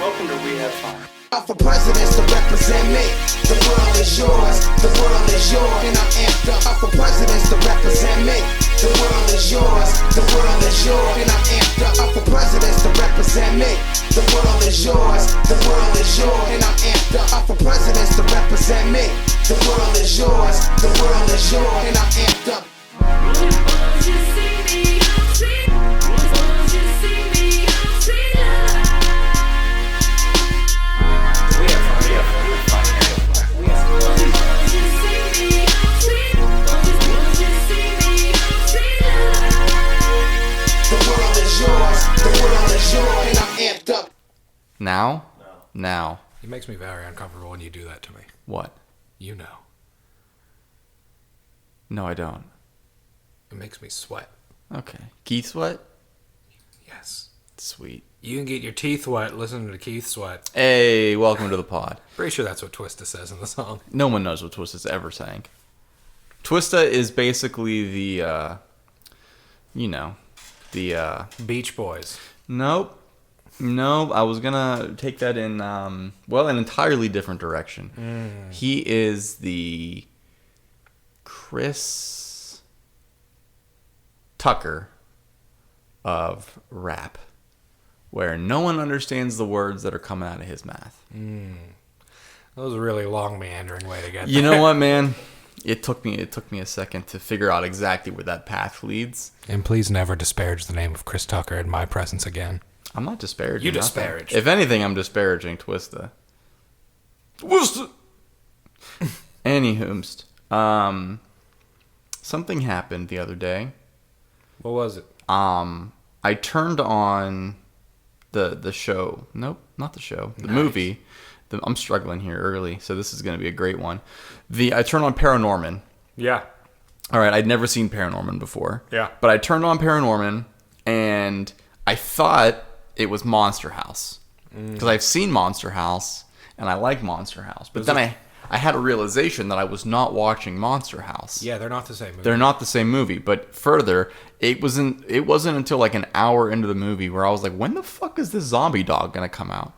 Welcome to We Have Fun. For presidents to represent me. The world is yours, the world is yours, and I'm amped up. For presidents to represent me. The world is yours, the world is yours, and I'm amped up. For presidents to represent me. The world is yours, the world is yours, and I'm amped up. For presidents to represent me. The world is yours, the world is yours, and I'm amped up. Now? Now. It makes me very uncomfortable when you do that to me. What? You know. No, I don't. It makes me sweat. Okay. Keith sweat? Yes. Sweet. You can get your teeth wet listening to Keith sweat. Hey, welcome to the pod. Pretty sure that's what Twista says in the song. No one knows what Twista's ever sang. Twista is basically the, Beach Boys. Nope. No, I was gonna take that in, an entirely different direction. He is the Chris Tucker of rap, where no one understands the words that are coming out of his mouth. That was a really long, meandering way to get there. You know what, man? It took me a second to figure out exactly where that path leads. And please never disparage the name of Chris Tucker in my presence again. I'm not disparaging. You nothing. disparage. If anything, I'm disparaging Twista. Twista! Anywhoomst. Something happened the other day. What was it? I turned on the show. Nope, not the show. The movie. I'm struggling here early, so this is going to be a great one. I turned on Paranorman. Yeah. All right, I'd never seen Paranorman before. Yeah. But I turned on Paranorman, and I thought it was Monster House. Because I've seen Monster House, and I like Monster House. But then I had a realization that I was not watching Monster House. Yeah, they're not the same movie. They're not the same movie. But further, it wasn't until like an hour into the movie where I was like, when the fuck is this zombie dog going to come out?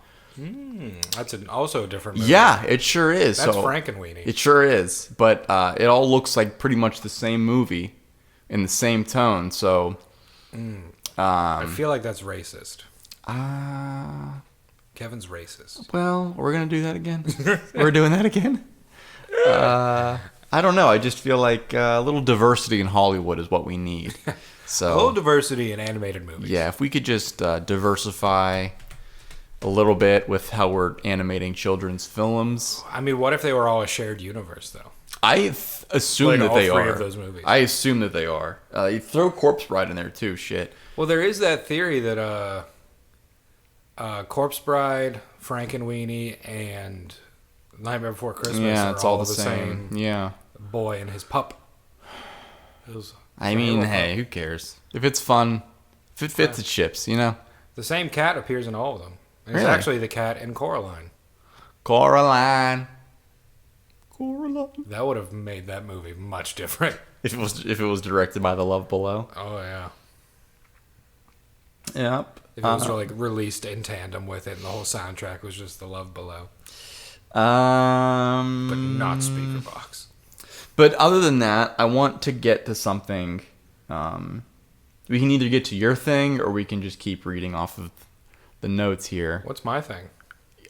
That's also a different movie. Yeah, it sure is. That's so, Frankenweenie. It sure is. But it all looks like pretty much the same movie in the same tone. So I feel like that's racist. Uh, Kevin's racist. well, we're going to do that again? We're doing that again? I don't know. I just feel like a little diversity in Hollywood is what we need. So A little diversity in animated movies. yeah, if we could just diversify a little bit with how we're animating children's films. I mean, what if they were all a shared universe, though? I assume Like that all they three are. of those movies. I assume that they are. You throw Corpse Bride in there too. Shit. Well, there is that theory that Corpse Bride, Frankenweenie, and Nightmare Before Christmas Yeah, are it's all the the same. Yeah. boy and his pup. I mean, hey, who cares? If it's fun, if it fits, it ships. You know. The same cat appears in all of them. And It's Really? actually the cat in Coraline. Coraline. That would have made that movie much different. If it was directed by The Love Below. Oh, yeah. Yep. If it was like released in tandem with it and the whole soundtrack was just The Love Below. But not Speaker Box. But other than that, I want to get to something. We can either get to your thing or we can just keep reading off of the notes here. What's my thing?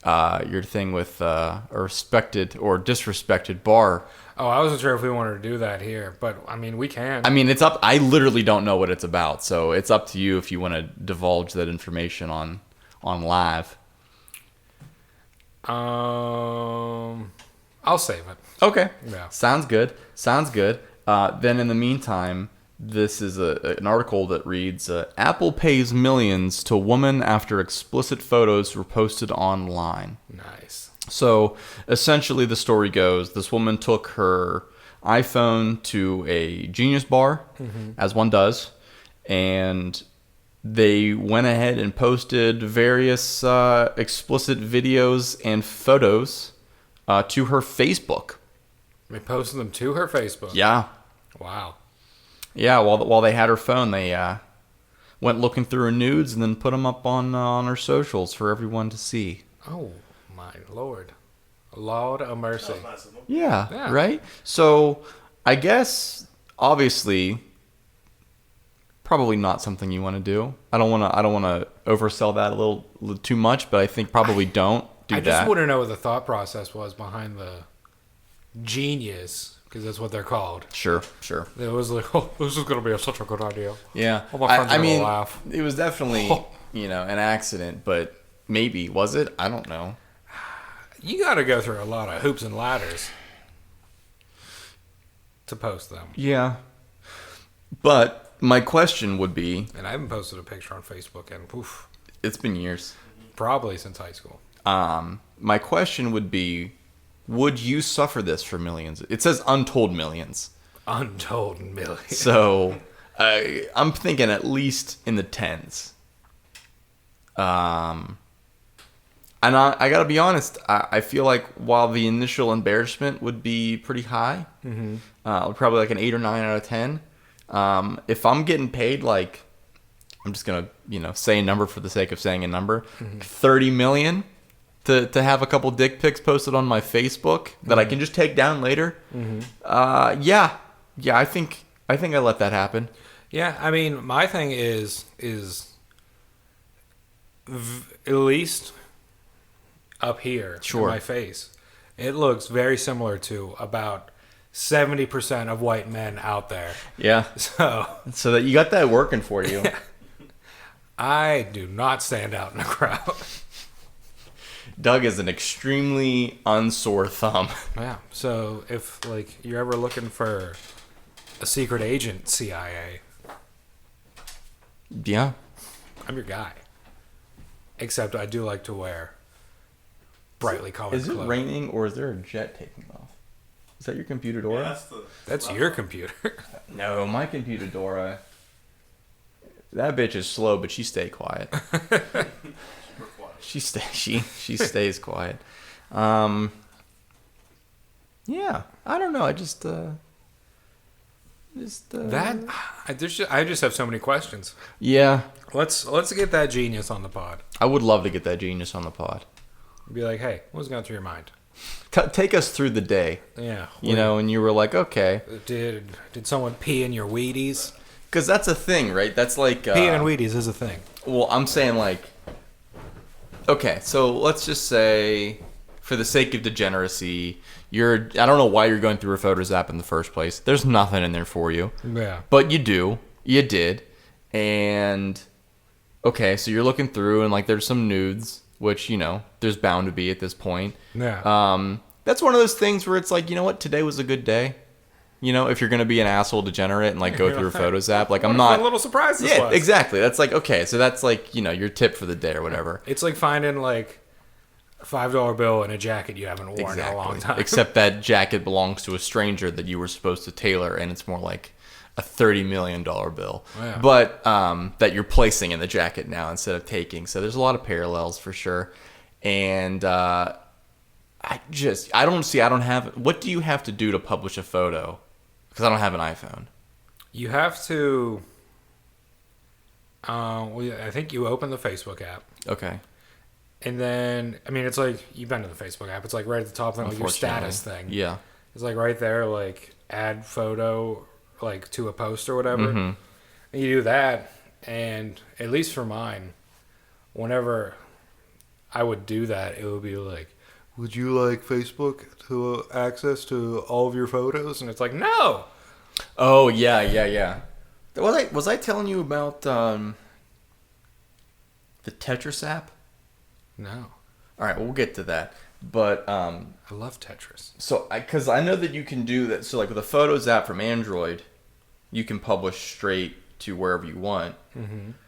Your thing with a respected or disrespected bar. Oh, I wasn't sure if we wanted to do that here, but I mean, we can. I mean, it's up. I literally don't know what it's about, so it's up to you if you want to divulge that information on live. I'll save it. Okay. Yeah. Sounds good. Then in the meantime, this is an article that reads, Apple pays millions to woman after explicit photos were posted online. Nice. So essentially the story goes, this woman took her iPhone to a Genius bar, as one does, and they went ahead and posted various explicit videos and photos to her Facebook. They posted them to her Facebook. Yeah. Wow. Yeah, while they had her phone, they went looking through her nudes and then put them up on her socials for everyone to see. Oh my lord, Lord of mercy. Nice of them. Yeah, right? So I guess obviously probably not something you want to do. I don't want to oversell that a little too much, but I think probably don't do I that. just want to know what the thought process was behind the genius, because that's what they're called. Sure. It was like, oh, this is going to be such a good idea. Yeah. All my friends are I going mean, to laugh. it was definitely, an accident, but maybe was it? I don't know. You got to go through a lot of hoops and ladders to post them. Yeah. But my question would be, And I haven't posted a picture on Facebook in it's been years. probably since high school. My question would be, would you suffer this for millions? It says untold millions. Untold millions. So I'm thinking at least in the tens. And I got to be honest, I feel like while the initial embarrassment would be pretty high, probably like an 8 or 9 out of 10, if I'm getting paid, like, I'm just going to, say a number for the sake of saying a number, 30 million to have a couple dick pics posted on my Facebook that I can just take down later. Yeah, I think I let that happen. Yeah, I mean, my thing is at least up here in my face, it looks very similar to about 70% of white men out there. Yeah. So that you got that working for you. I do not stand out in a crowd. Doug is an extremely unsore thumb. Yeah. So if you're ever looking for a secret agent, CIA, Yeah. I'm your guy. Except I do like to wear brightly colored Is it clothes. raining or is there a jet taking off? Is that your computer, Dora? That's your computer. No, my computer, Dora. That bitch is slow, but she stay quiet. She stays quiet. Yeah, I don't know. I just I just have so many questions. Yeah, Let's get that genius on the pod. I would love to get that genius on the pod. Be like, hey, what's going through your mind? Take us through the day. Yeah. And you were like, okay. Did someone pee in your Wheaties? Because that's a thing, right? That's like... Peeing in Wheaties is a thing. Well, I'm saying like... Okay, so let's just say, for the sake of degeneracy, I don't know why you're going through a Photos app in the first place. There's nothing in there for you. Yeah. But you do. You did. And... Okay, so you're looking through and like there's some nudes, which, there's bound to be at this point. Yeah. That's one of those things where it's like, you know what? Today was a good day. If you're going to be an asshole degenerate and like go through a Photos app, like I'm not... a little surprise this Yeah, was. exactly. That's like, okay, so that's like, your tip for the day or whatever. It's like finding like a $5 bill in a jacket you haven't worn in a long time. Except that jacket belongs to a stranger that you were supposed to tailor, and it's more like a $30 million bill. Yeah. But that you're placing in the jacket now instead of taking. So there's a lot of parallels for sure. And I don't have... What do you have to do to publish a photo? Because I don't have an iPhone. You have to... I think you open the Facebook app. Okay. And then, I mean, it's like, you've been to the Facebook app. It's like right at the top thing, like your status thing. Yeah. It's like right there, like add photo, like to a post or whatever. Mm-hmm. And you do that, and at least for mine, whenever I would do that, it would be like, would you like Facebook to access to all of your photos? And it's like, no. Oh, yeah. Was I telling you about the Tetris app? No. All right, we'll get to that. But I love Tetris. so because I know that you can do that. So like with the Photos app from Android, you can publish straight to wherever you want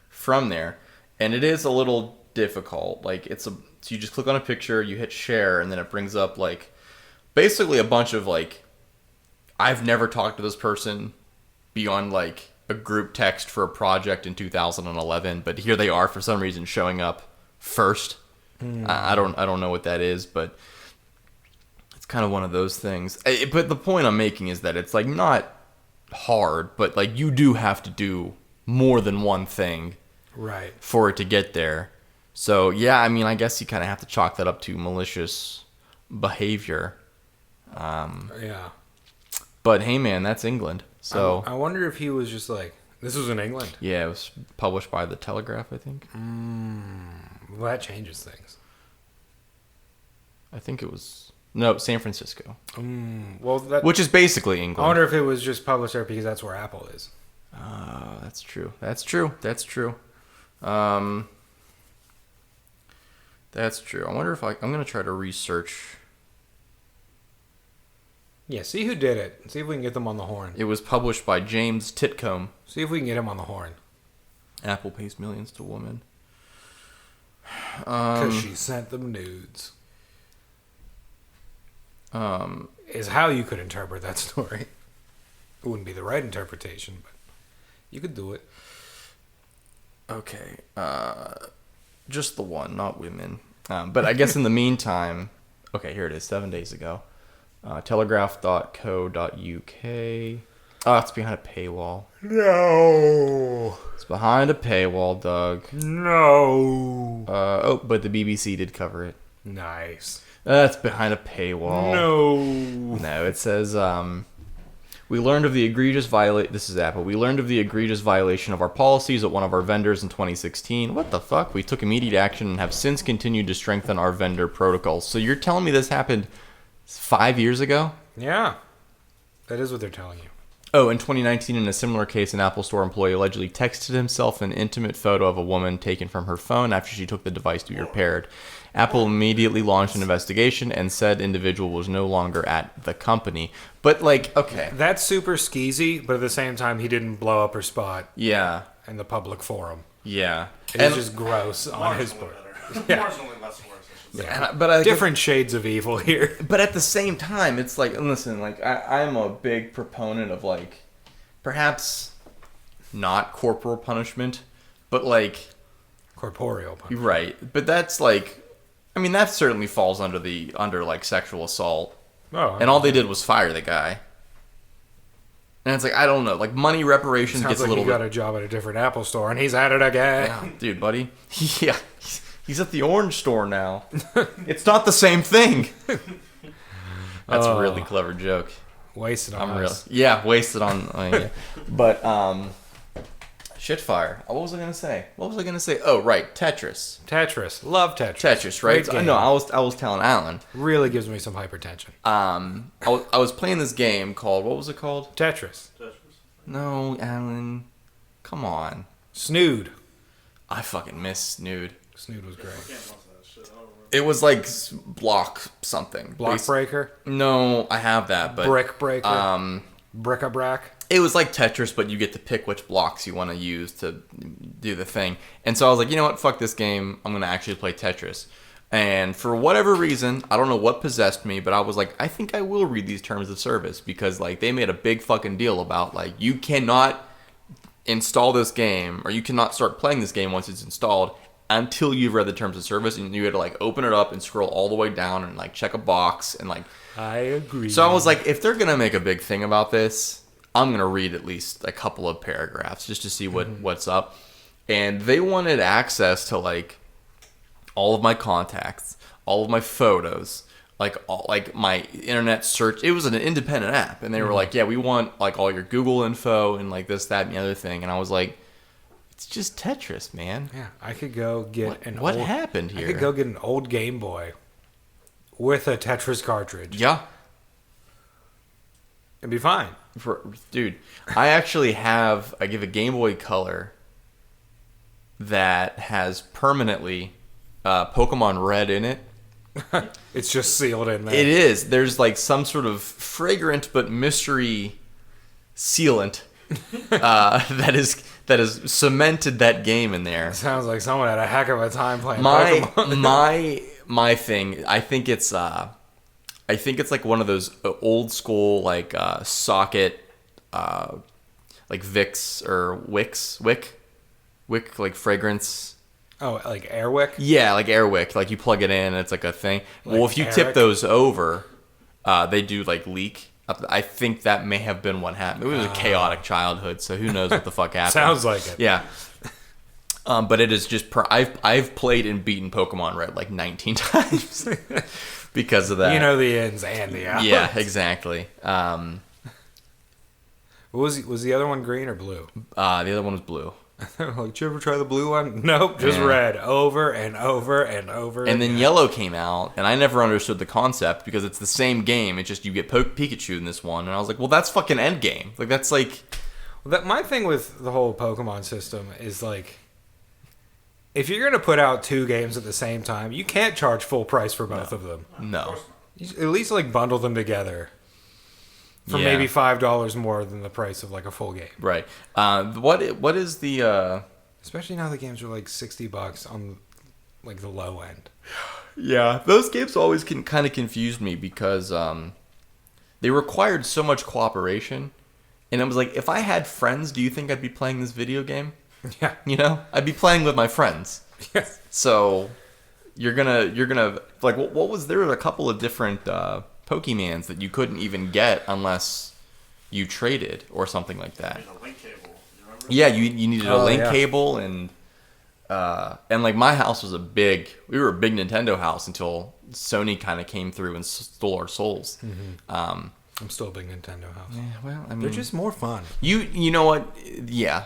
from there, and it is a little difficult. Like so you just click on a picture, you hit share, and then it brings up like basically a bunch of like, I've never talked to this person beyond like a group text for a project in 2011, but here they are for some reason showing up first. I don't know what that is, but it's kind of one of those things. But the point I'm making is that it's like not hard, but like you do have to do more than one thing Right. for it to get there. So, yeah, I mean, I guess you kind of have to chalk that up to malicious behavior. Yeah. But, hey, man, that's England. So I wonder if he was just like, this was in England. yeah, it was published by The Telegraph, I think. Well, that changes things. I think it was... No, San Francisco. Well, Which is basically I England. wonder if it was just published there because that's where Apple is. That's true. That's true. That's true. That's true. I wonder if I'm going to try to research. Yeah, see who did it. See if we can get them on the horn. It was published by James Titcomb. See if we can get him on the horn. Apple pays millions to woman. Because she sent them nudes. Is how you could interpret that story. It wouldn't be the right interpretation, but you could do it. Okay. Just the one, not women. But I guess in the meantime... Okay, here it is, 7 days ago. Telegraph.co.uk. Oh, it's behind a paywall. No. It's behind a paywall, Doug. No. But the BBC did cover it. Nice. That's behind a paywall. No, it says, we learned of the egregious This is Apple. We learned of the egregious violation of our policies at one of our vendors in 2016. What the fuck? We took immediate action and have since continued to strengthen our vendor protocols. So you're telling me this happened 5 years ago? Yeah. That is what they're telling you. Oh, in 2019, in a similar case, an Apple Store employee allegedly texted himself an intimate photo of a woman taken from her phone after she took the device to be repaired. Apple immediately launched an investigation and said individual was no longer at the company. But, like, okay. That's super skeezy, but at the same time, he didn't blow up her spot Yeah. in the public forum. Yeah. It's just gross on his part. Yeah. Marginally less worse, I should say. But I Different shades of evil here. But at the same time, it's like, listen, like, I'm a big proponent of, like, perhaps not corporal punishment, but, like... Corporeal punishment. Right. But that's, like... I mean, that certainly falls under like, sexual assault. Oh, And all they did was fire the guy. And it's like, I don't know. Like, money reparations sounds gets like a little he got bit... a job at a different Apple store, and he's at it again. Yeah, dude, buddy. Yeah. He's at the orange store now. It's not the same thing. That's a really clever joke. Wasted on I'm us. really, yeah, wasted on, yeah. But shitfire. What was I gonna say? Oh, right, Tetris. Tetris. Love Tetris. Tetris, right? Great game. No, I was telling Alan. Really gives me some hypertension. I was playing this game called, what was it called? Tetris. No, Alan, come on. Snood. I fucking miss Snood. Snood was great. It was like block something. Block Breaker. No, I have that, but Brick Breaker. Bric-a-brac. it was like Tetris, but you get to pick which blocks you want to use to do the thing. And so I was like, you know what? Fuck this game. I'm going to actually play Tetris. And for whatever reason, I don't know what possessed me, but I was like, I think I will read these terms of service because, like, they made a big fucking deal about, like, you cannot install this game or you cannot start playing this game once it's installed until you've read the terms of service, and you had to, like, open it up and scroll all the way down and, like, check a box and, like... I agree. So I was like, if they're going to make a big thing about this, I'm going to read at least a couple of paragraphs just to see what's up. And they wanted access to, like, all of my contacts, all of my photos, like my internet search. It was an independent app, and they were like, yeah, we want, like, all your Google info and, like, this, that, and the other thing. And I was like, it's just Tetris, man. Yeah, I could go get what happened here? I could go get an old Game Boy with a Tetris cartridge. Yeah. It'd be fine. Dude, I actually have a Game Boy Color that has permanently Pokemon Red in it. It's just sealed in there. It is. There's like some sort of fragrant but mystery sealant that is cemented that game in there. Sounds like someone had a heck of a time playing Pokemon. my thing. I think it's like one of those old school like socket like Vicks or Wick like fragrance. Oh, like Airwick? Yeah, like Airwick. Like you plug it in and it's like a thing. Like well, if you tip Eric? those over, they do like leak. I think that may have been what happened. It was a chaotic childhood, so who knows what the fuck happened. Sounds like it. Yeah. But it is just I've played and beaten Pokemon Red like 19 times because of that. You know the ins and the outs. Yeah, exactly. Was the other one green or blue? The other one was blue. Like, did you ever try the blue one? Nope, just red over and over and over. And then yellow came out, and I never understood the concept because it's the same game. It's just you get Pikachu in this one, and I was like, well, that's fucking Endgame. Like that's like. My thing with the whole Pokemon system is like, if you're gonna put out 2 games at the same time, you can't charge full price for both of them. No. You at least like bundle them together for maybe $5 more than the price of like a full game. Right. What is the? Especially now the games are like $60 on like the low end. Yeah, those games always kind of confused me because they required so much cooperation, and I was like, if I had friends, do you think I'd be playing this video game? Yeah. You know, I'd be playing with my friends. Yes. So you're gonna like what was there were a couple of different Pokemans that you couldn't even get unless you traded or something like that. A link cable. You remember? Yeah, you needed a link yeah. cable and like my house was we were a big Nintendo house until Sony kind of came through and stole our souls. I'm still a big Nintendo house. Yeah, well, I mean, They're just more fun. you know what? Yeah,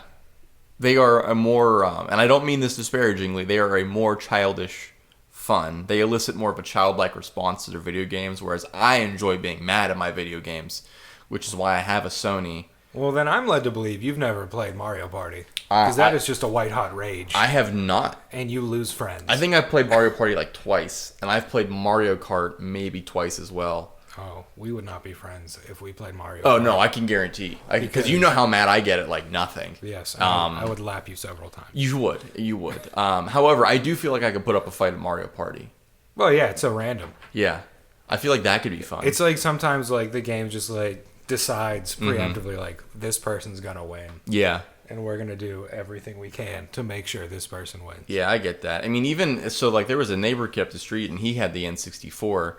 they are a more and I don't mean this disparagingly. They are a more childish fun. They elicit more of a childlike response to their video games, whereas I enjoy being mad at my video games, which is why I have a Sony. Well, then I'm led to believe you've never played Mario Party. Because that is just a white-hot rage. I have not. And you lose friends. I think I've played Mario Party like twice, and I've played Mario Kart maybe twice as well. Oh, we would not be friends if we played Mario Oh, Kart. no, I can guarantee. Because you know how mad I get at like nothing. Yes, I would lap you several times. You would. However, I do feel like I could put up a fight at Mario Party. Well, yeah, it's so random. Yeah. I feel like that could be fun. It's like sometimes like the game just like decides preemptively like this person's gonna win. Yeah. And we're gonna do everything we can to make sure this person wins. Yeah, I get that. I mean, even so, like there was a neighbor kept the street, and he had the N64,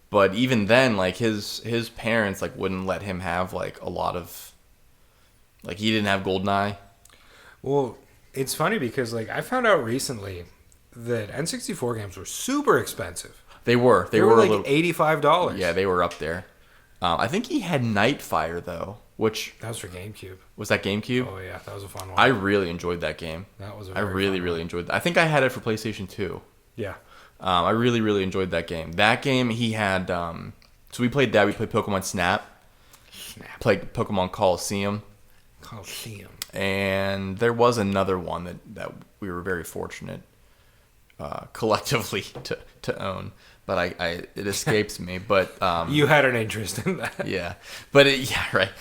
but even then, like his parents like wouldn't let him have like a lot of, like he didn't have GoldenEye. Well, it's funny because like I found out recently that N64 games were super expensive. They were. They were like a little, $85. Yeah, they were up there. I think he had Nightfire though, which That was for GameCube. was that GameCube. Oh yeah, that was a fun one. I really enjoyed that game. That was a I very really, fun really enjoyed that. I think I had it for PlayStation 2. Yeah. I really, really enjoyed that game. That game, he had... so we played that. We played Pokemon Snap. Played Pokemon Coliseum. Coliseum. And there was another one that we were very fortunate collectively to own. But it escapes me. But You had an interest in that. yeah. But yeah, right.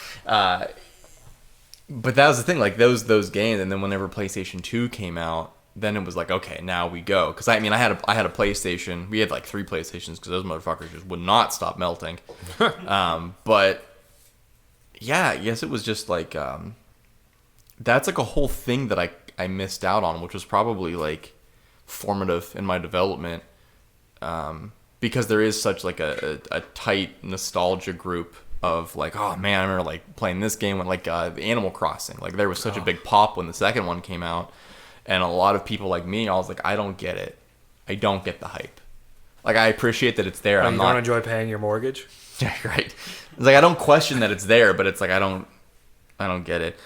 But that was the thing. Like those games, and then whenever PlayStation 2 came out, then it was like, okay, now we go. Because I mean, I had a PlayStation. We had like 3 PlayStations because those motherfuckers just would not stop melting. But yeah, I guess it was just like that's like a whole thing that I missed out on, which was probably like formative in my development. Because there is such like a tight nostalgia group of like, oh man, I remember like playing this game when like the Animal Crossing. Like there was such a big pop when the second one came out. And a lot of people like me, I was like, I don't get it. I don't get the hype. Like, I appreciate that it's there. You don't enjoy paying your mortgage? Yeah, right. It's like, I don't question that it's there, but it's like, I don't get it.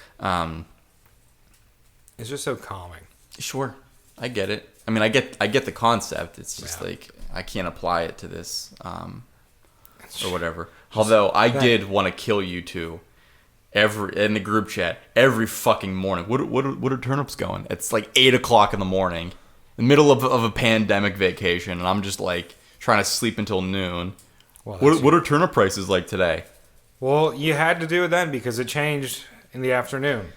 It's just so calming. Sure. I get it. I mean, I get the concept. It's just like, I can't apply it to this, or whatever. Although, I did want to kill you two. In the group chat every fucking morning. What are turnips going? It's like 8 o'clock in the morning, in the middle of a pandemic vacation, and I'm just like trying to sleep until noon. Well, What are turnip prices like today? Well, you had to do it then because it changed in the afternoon,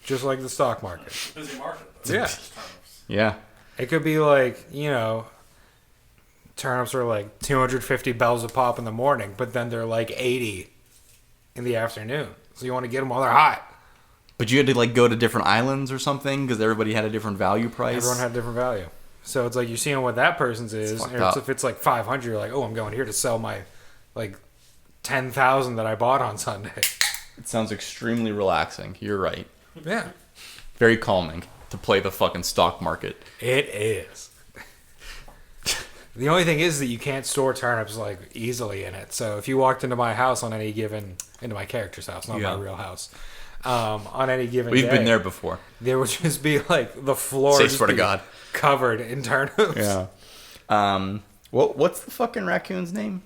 just like the stock market. Busy market. Yeah, Yeah, it could be like turnips are like 250 bells a pop in the morning, but then they're like 80 in the afternoon. So you want to get them while they're hot. but you had to like go to different islands or something because everybody had a different value price. Everyone had a different value. So it's like you're seeing what that person's is. fucked And up. if it's like 500, you're like, oh, I'm going here to sell my like 10,000 that I bought on Sunday. It sounds extremely relaxing. You're right. Yeah. Very calming to play the fucking stock market. It is. The only thing is that you can't store turnips like easily in it. So if you walked into my house on any given, into my character's house, not my real house, on any given We've day, been there before. there would just be like the floor Say just swear to be God. covered in turnips. Yeah. What's the fucking raccoon's name?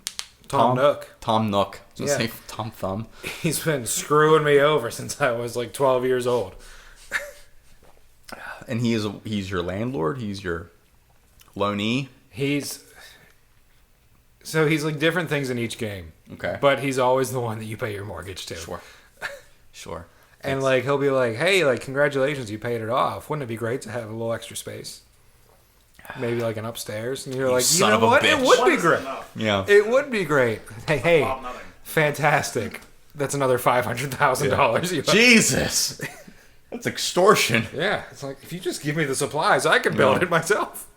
Tom Nook. Tom Nook. I was gonna Yeah. say Tom Thumb. He's been screwing me over since I was like 12 years old. And he's your landlord. He's your loanee. He's like different things in each game. Okay. But he's always the one that you pay your mortgage to. Sure. And like he'll be like, "Hey, like congratulations, you paid it off. Wouldn't it be great to have a little extra space? Maybe like an upstairs." And you're like, "You son know of a what? It bitch." would be great. Yeah. It would be great. Hey, Nothing. fantastic. That's another $500,000. Jesus. That's extortion. Yeah, it's like if you just give me the supplies, I can build it myself.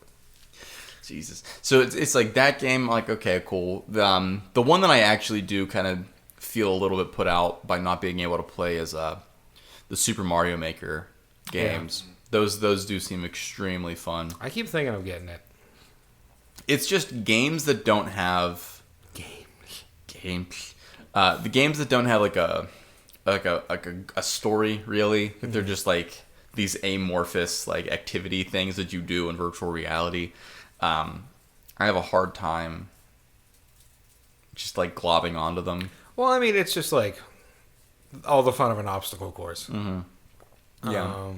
Jesus. So it's like that game. Like, okay, cool. The one that I actually do kind of feel a little bit put out by not being able to play is the Super Mario Maker games. Yeah. Those do seem extremely fun. I keep thinking of getting it. It's just games that don't have games. The games that don't have like a story really. They're just like these amorphous like activity things that you do in virtual reality. I have a hard time just like globbing onto them. Well, I mean, it's just like all the fun of an obstacle course. Mm-hmm. Yeah.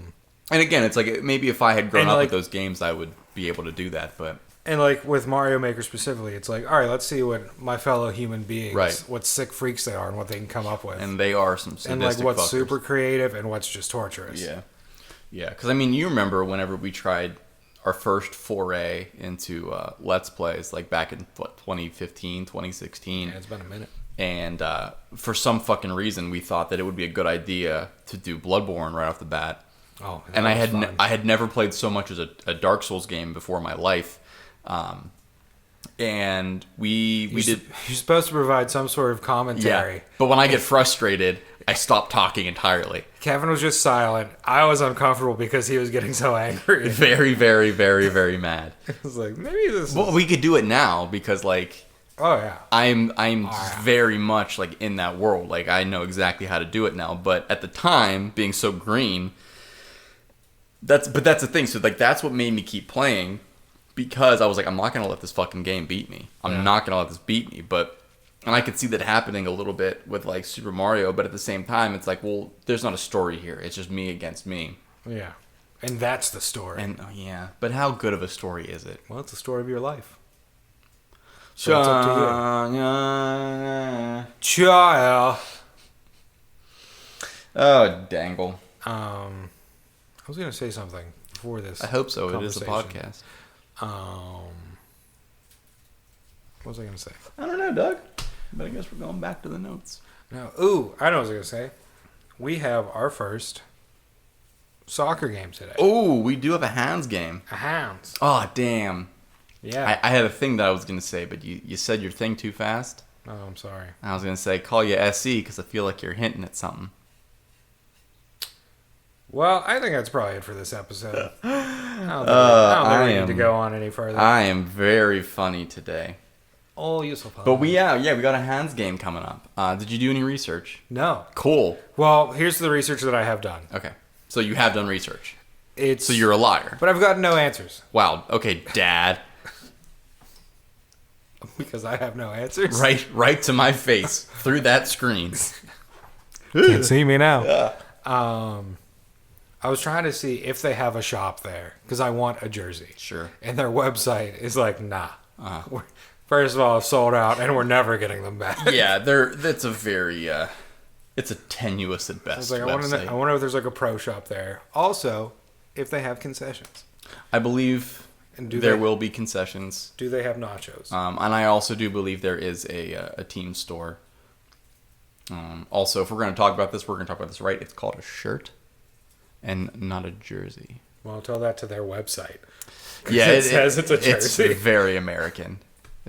And again, it's like maybe if I had grown up with those games, I would be able to do that. But and like with Mario Maker specifically, it's like, all right, let's see what my fellow human beings, what sick freaks they are, and what they can come up with. And they are some sadistic and like what's fuckers. super creative and what's just torturous. Yeah. Because I mean, you remember whenever we tried our first foray into Let's Plays, like back in 2015, 2016. Yeah, it's been a minute. And for some fucking reason, we thought that it would be a good idea to do Bloodborne right off the bat. Oh, and I had never played so much as a Dark Souls game before in my life. And we did. You're supposed to provide some sort of commentary. Yeah, but when I get frustrated, I stop talking entirely. Kevin was just silent. I was uncomfortable because he was getting so angry. Very, very, very, very mad. I was like, maybe this. Well, we could do it now because like. Oh yeah. I'm very much like in that world. Like I know exactly how to do it now. But at the time, being so green, that's the thing. So like that's what made me keep playing, because I was like, I'm not gonna let this fucking game beat me. I'm not gonna let this beat me. And I could see that happening a little bit with like Super Mario. But at the same time, it's like, well, there's not a story here. It's just me against me. Yeah, and that's the story. And but how good of a story is it? Well, it's the story of your life. So it's up to you. Child. Oh, dangle. I was gonna say something before this. I hope so. It is a podcast. What was I gonna say? I don't know, Doug. But I guess we're going back to the notes. No. Ooh, I know what I was gonna say. We have our first soccer game today. Oh, we do have a hands game. A hounds. Oh, damn. Yeah. I had a thing that I was going to say, but you said your thing too fast. Oh, I'm sorry. I was going to say, call you SE because I feel like you're hinting at something. Well, I think that's probably it for this episode. I don't think we need to go on any further. I am very funny today. Oh, you're so funny. But we got a hands game coming up. Did you do any research? No. Cool. Well, here's the research that I have done. Okay. So you have done research. So you're a liar. But I've gotten no answers. Wow. Okay, Dad. Because I have no answers. Right to my face through that screen. Can't see me now. Yeah. I was trying to see if they have a shop there because I want a jersey. Sure. And their website is like, nah. First of all, it's sold out, and we're never getting them back. Yeah, that's a very it's a tenuous at best. I wonder if there's like a pro shop there. Also, if they have concessions. I believe. And there will be concessions. Do they have nachos? And I also do believe there is a team store. Also, if we're going to talk about this, right. It's called a shirt and not a jersey. Well, tell that to their website. Yeah, it says it's a jersey. It's very American.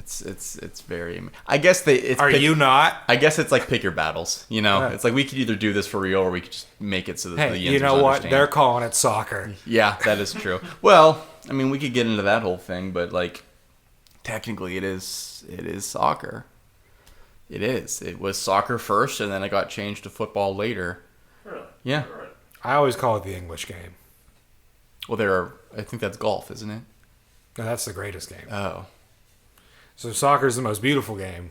It's very. I guess you not? I guess it's like pick your battles. You know, Yeah. it's like we could either do this for real or we could just make it so that Hey, the you Yinzers know what? understand. They're calling it soccer. Yeah, that is true. Well, I mean, we could get into that whole thing, but like, technically, it is soccer. It is. It was soccer first, and then it got changed to football later. Really? Yeah. All right. I always call it the English game. Well, I think that's golf, isn't it? No, that's the greatest game. Oh. So soccer is the most beautiful game.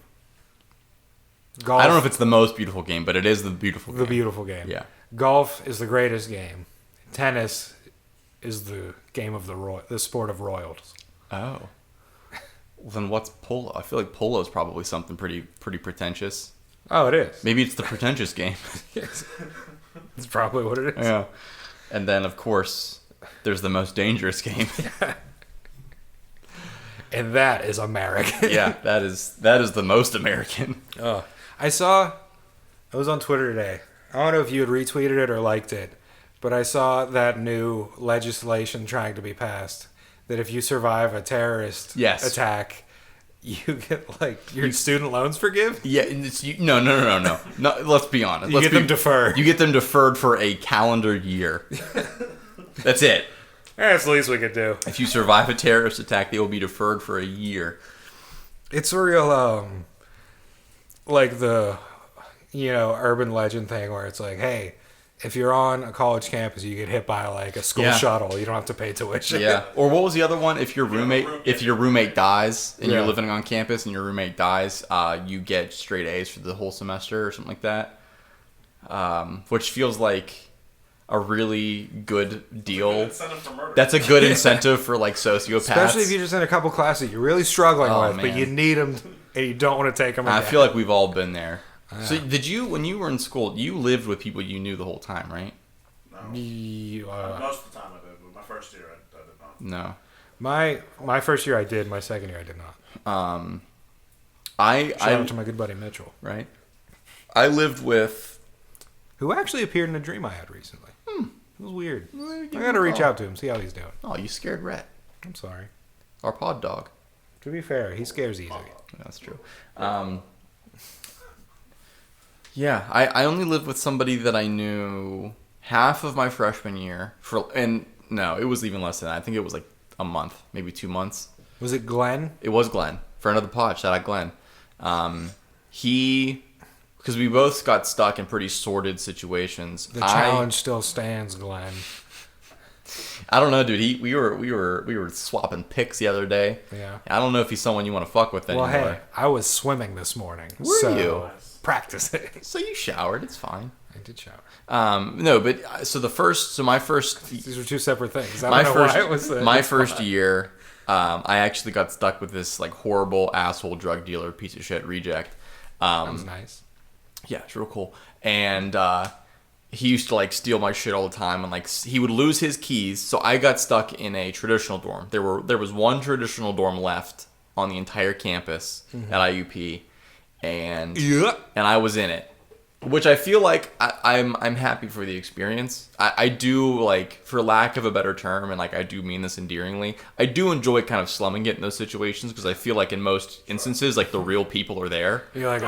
Golf, I don't know if it's the most beautiful game, but it is the beautiful game. the beautiful game. Yeah. Golf is the greatest game. Tennis is the game of the sport of royals. Oh. Well, then what's polo? I feel like polo is probably something pretty pretentious. Oh, it is. Maybe it's the pretentious game. Yes. That's probably what it is. Yeah. And then, of course, there's the most dangerous game. And that is American. Yeah, that is the most American. Oh, I was on Twitter today. I don't know if you had retweeted it or liked it, but I saw that new legislation trying to be passed that if you survive a terrorist attack, you get like your student loans forgive. Yeah, no. Let's be honest. You get them deferred. You get them deferred for a calendar year. That's it. That's the least we could do. If you survive a terrorist attack, they will be deferred for a year. It's a real like the urban legend thing where it's like, hey, if you're on a college campus, you get hit by like a school shuttle, you don't have to pay tuition. Yeah. Or what was the other one? If your roommate dies and you're Yeah. living on campus and your roommate dies, you get straight A's for the whole semester or something like that. Which feels like a really good deal. Incentive for murder. That's a good incentive for like sociopaths. Especially if you're just in a couple classes you're really struggling Oh, with, but man. you need them and you don't want to take them. I feel like we've all been there. So when you were in school, you lived with people you knew the whole time, right? No. Most of the time I did, but my first year I did not. No. My first year I did, my second year I did not. Shout out to my good buddy Mitchell, right. I lived with. who actually appeared in a dream I had recently. It was weird. I gotta reach out to him, see how he's doing. Oh, you scared Rhett, I'm sorry. our pod dog. To be fair, he scares easy. That's true. Yeah, I only lived with somebody that I knew half of my freshman year no, it was even less than that. I think it was like a month, maybe 2 months. Was it Glenn? It was Glenn, friend of the pod. Shout out Glenn. Because we both got stuck in pretty sordid situations. The challenge still stands, Glenn. I don't know, dude. We were swapping pics the other day. Yeah. I don't know if he's someone you want to fuck with anymore. Well, hey, I was swimming this morning. Were you? Practicing. So you showered. It's fine. I did shower. No, but my first These are two separate things. I don't know why it was my first year, I actually got stuck with this like horrible asshole drug dealer piece of shit reject. That was nice. Yeah, it's real cool. And he used to like steal my shit all the time, and like he would lose his keys. So I got stuck in a traditional dorm. There was one traditional dorm left on the entire campus at IUP, and I was in it. Which I feel like I'm happy for the experience. I do, like, for lack of a better term, and like I do mean this endearingly, I do enjoy kind of slumming it in those situations because I feel like in most instances, like the real people are there. You're like,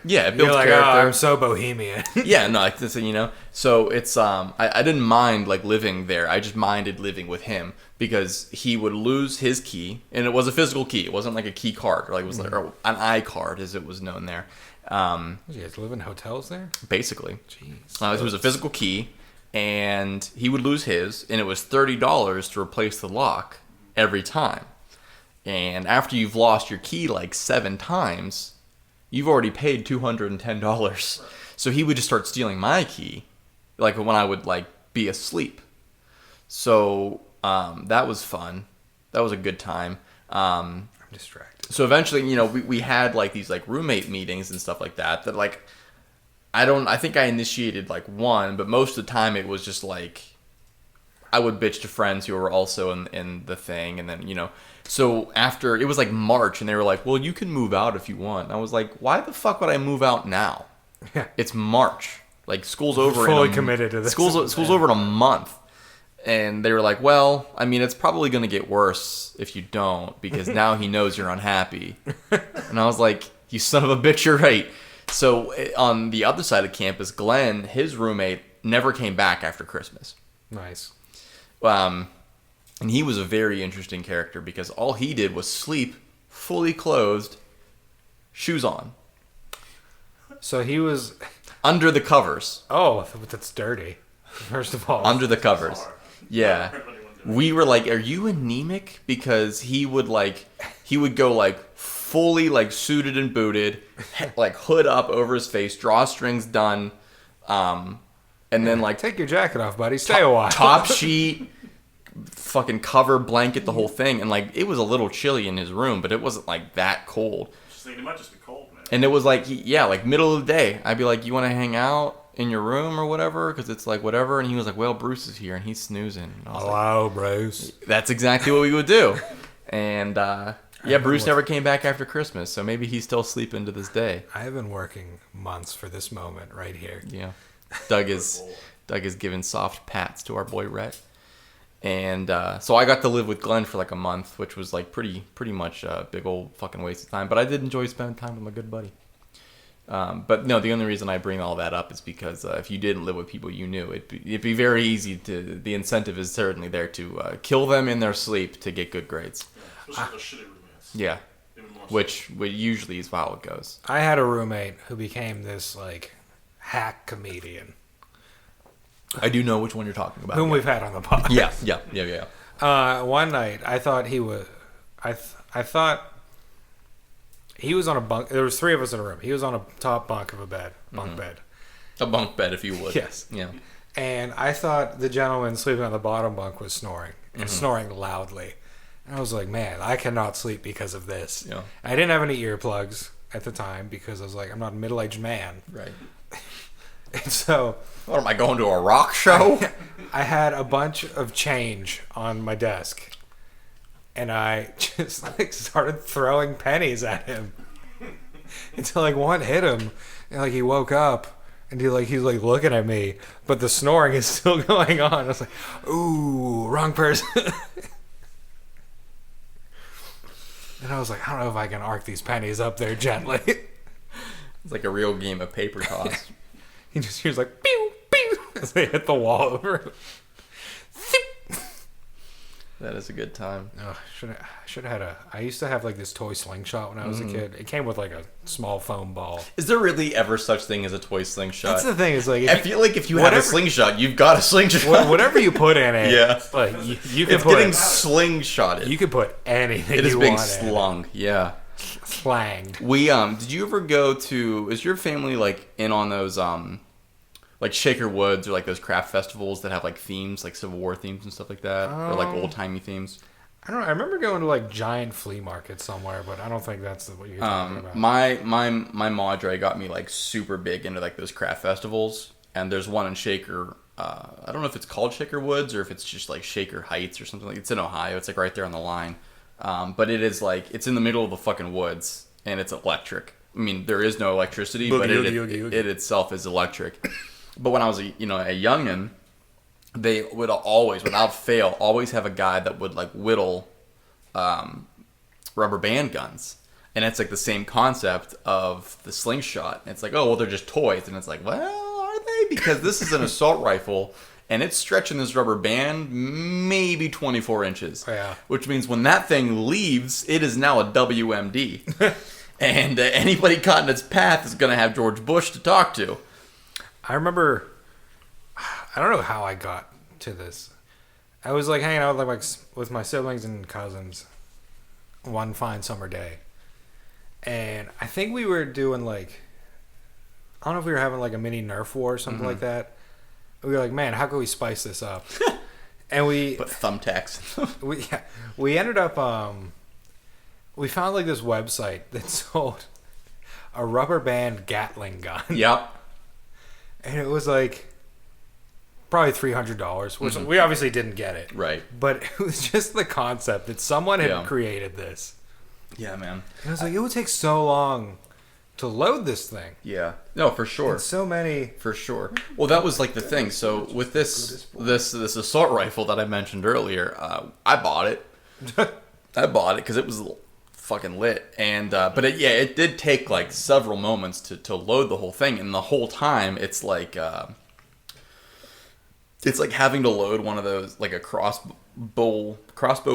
Yeah, it builds you're like, character. I'm so bohemian. Yeah, no, like this, So it's I didn't mind like living there. I just minded living with him because he would lose his key, and it was a physical key. It wasn't like a key card, or like it was like, or an iCard as it was known there. You guys live in hotels there? Basically. Jeez. It was a physical key, and he would lose his, and it was $30 to replace the lock every time. And after you've lost your key like 7 times, you've already paid $210. So he would just start stealing my key, like when I would like be asleep. So that was fun. That was a good time. I'm distracted. So eventually, we had like these like roommate meetings and stuff like that like I think I initiated like one, but most of the time it was just like I would bitch to friends who were also in the thing, and then so after it was like March, and they were like, well, you can move out if you want. And I was like, why the fuck would I move out now? Yeah. It's March, like school's over. Fully committed to this. School's over in a month. And they were like, well, I mean, it's probably going to get worse if you don't, because now he knows you're unhappy. And I was like, you son of a bitch, you're right. So on the other side of campus, Glenn, his roommate, never came back after Christmas. Nice. And he was a very interesting character because all he did was sleep, fully clothed, shoes on. So he was... Under the covers. Oh, that's dirty. First of all. Under the covers. Yeah. We were like, are you anemic? Because he would go like fully like suited and booted, like hood up over his face, drawstrings done, and then like take your jacket off, buddy. Stay a while. Top sheet, fucking cover, blanket, the whole thing. And like it was a little chilly in his room, but it wasn't like that cold. Just thinking it might just be cold, man. And it was like, like middle of the day. I'd be like, you want to hang out in your room or whatever? Because it's like whatever. And he was like, well, Bruce is here and he's snoozing. And I was Hello, Bruce. That's exactly what we would do. And Bruce never came back after Christmas. So maybe he's still sleeping to this day. I have been working months for this moment right here. Yeah. Doug is giving soft pats to our boy Rhett. And so I got to live with Glenn for like a month, which was like pretty much a big old fucking waste of time. But I did enjoy spending time with my good buddy. But no, the only reason I bring all that up is because if you didn't live with people you knew, it'd be very easy to. The incentive is certainly there to kill them in their sleep to get good grades. Especially the shitty roommates. Yeah, Even more so. which usually is how it goes. I had a roommate who became this like hack comedian. I do know which one you're talking about. Whom we've had on the pod. Yeah. One night, I thought he was... I thought he was on a bunk... There was three of us in a room. He was on a top bunk of a bed. Bunk bed. A bunk bed, if you would. Yes. Yeah. And I thought the gentleman sleeping on the bottom bunk was snoring. And snoring loudly. And I was like, man, I cannot sleep because of this. Yeah. I didn't have any earplugs at the time because I was like, I'm not a middle-aged man. Right. And so... What am I going to a rock show? I had a bunch of change on my desk, and I just like started throwing pennies at him until like one hit him, and like he woke up and he's like looking at me, but the snoring is still going on. I was like, "Ooh, wrong person." And I was like, "I don't know if I can arc these pennies up there gently." It's like a real game of paper toss. He just hears like pew pew as they hit the wall over him. That is a good time. Oh, should have had I used to have like this toy slingshot when I was a kid. It came with like a small foam ball. Is there really ever such thing as a toy slingshot? That's the thing. Is like I feel like if you have a slingshot, you've got a slingshot. Whatever you put in it, Yeah. like you can It's put getting slingshotted. you can put anything. It is you being want in it. slung. Yeah. Slanged. We did you ever go to? Is your family like in on those like Shaker Woods or like those craft festivals that have like themes, like Civil War themes and stuff like that, or like old timey themes? I don't know. I remember going to like giant flea market somewhere, but I don't think that's what you're talking about. My madre got me like super big into like those craft festivals, and there's one in Shaker. I don't know if it's called Shaker Woods or if it's just like Shaker Heights or something like. It's in Ohio. It's like right there on the line, but it is like it's in the middle of the fucking woods, and it's electric. I mean, there is no electricity, but it itself is electric. But when I was a youngin', they would always, without fail, always have a guy that would like whittle rubber band guns. And it's like the same concept of the slingshot. And it's like, oh, well, they're just toys. And it's like, well, are they? Because this is an assault rifle, and it's stretching this rubber band maybe 24 inches. Yeah. Which means when that thing leaves, it is now a WMD. And anybody caught in its path is going to have George Bush to talk to. I remember, I don't know how I got to this. I was like hanging out with my siblings and cousins one fine summer day. And I think we were doing like, I don't know if we were having like a mini Nerf war or something like that. We were like, man, how can we spice this up? And we Put thumbtacks. we ended up, we found like this website that sold a rubber band Gatling gun. Yep. And it was like probably $300, which we obviously didn't get it. Right. But it was just the concept that someone had created this. Yeah, man. And I was like, it would take so long to load this thing. Yeah. No, for sure. And so many. For sure. Well, that was like the thing. So with this assault rifle that I mentioned earlier, I bought it. I bought it because it was fucking lit. And but it did take like several moments to load the whole thing, and the whole time it's like having to load one of those, like a crossbow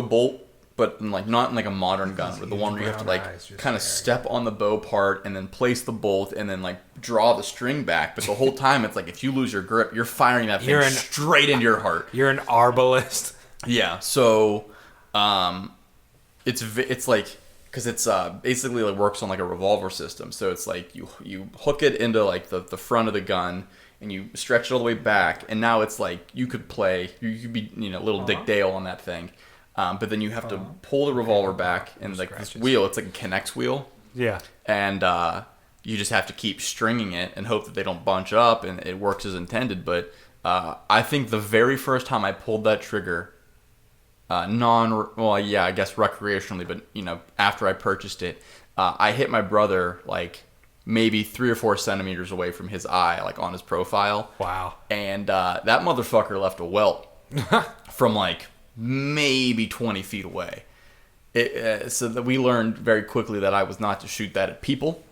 bolt, but like not in like a modern gun, but the one where you have to like kind of step on the bow part and then place the bolt and then like draw the string back. But the whole time it's like if you lose your grip, you're firing that thing straight into your heart. You're an arbalist. Yeah. So it's like, because it's basically like works on like a revolver system. So it's like you hook it into like the front of the gun and you stretch it all the way back, and now it's like you could be little Dick Dale on that thing. But then you have to pull the revolver back, and like this wheel, it's like a Kinect wheel. Yeah. And you just have to keep stringing it and hope that they don't bunch up and it works as intended. But I think the very first time I pulled that trigger, I guess recreationally, but after I purchased it, I hit my brother like maybe 3 or 4 centimeters away from his eye, like on his profile. Wow. And that motherfucker left a welt from like maybe 20 feet away. So that we learned very quickly that I was not to shoot that at people.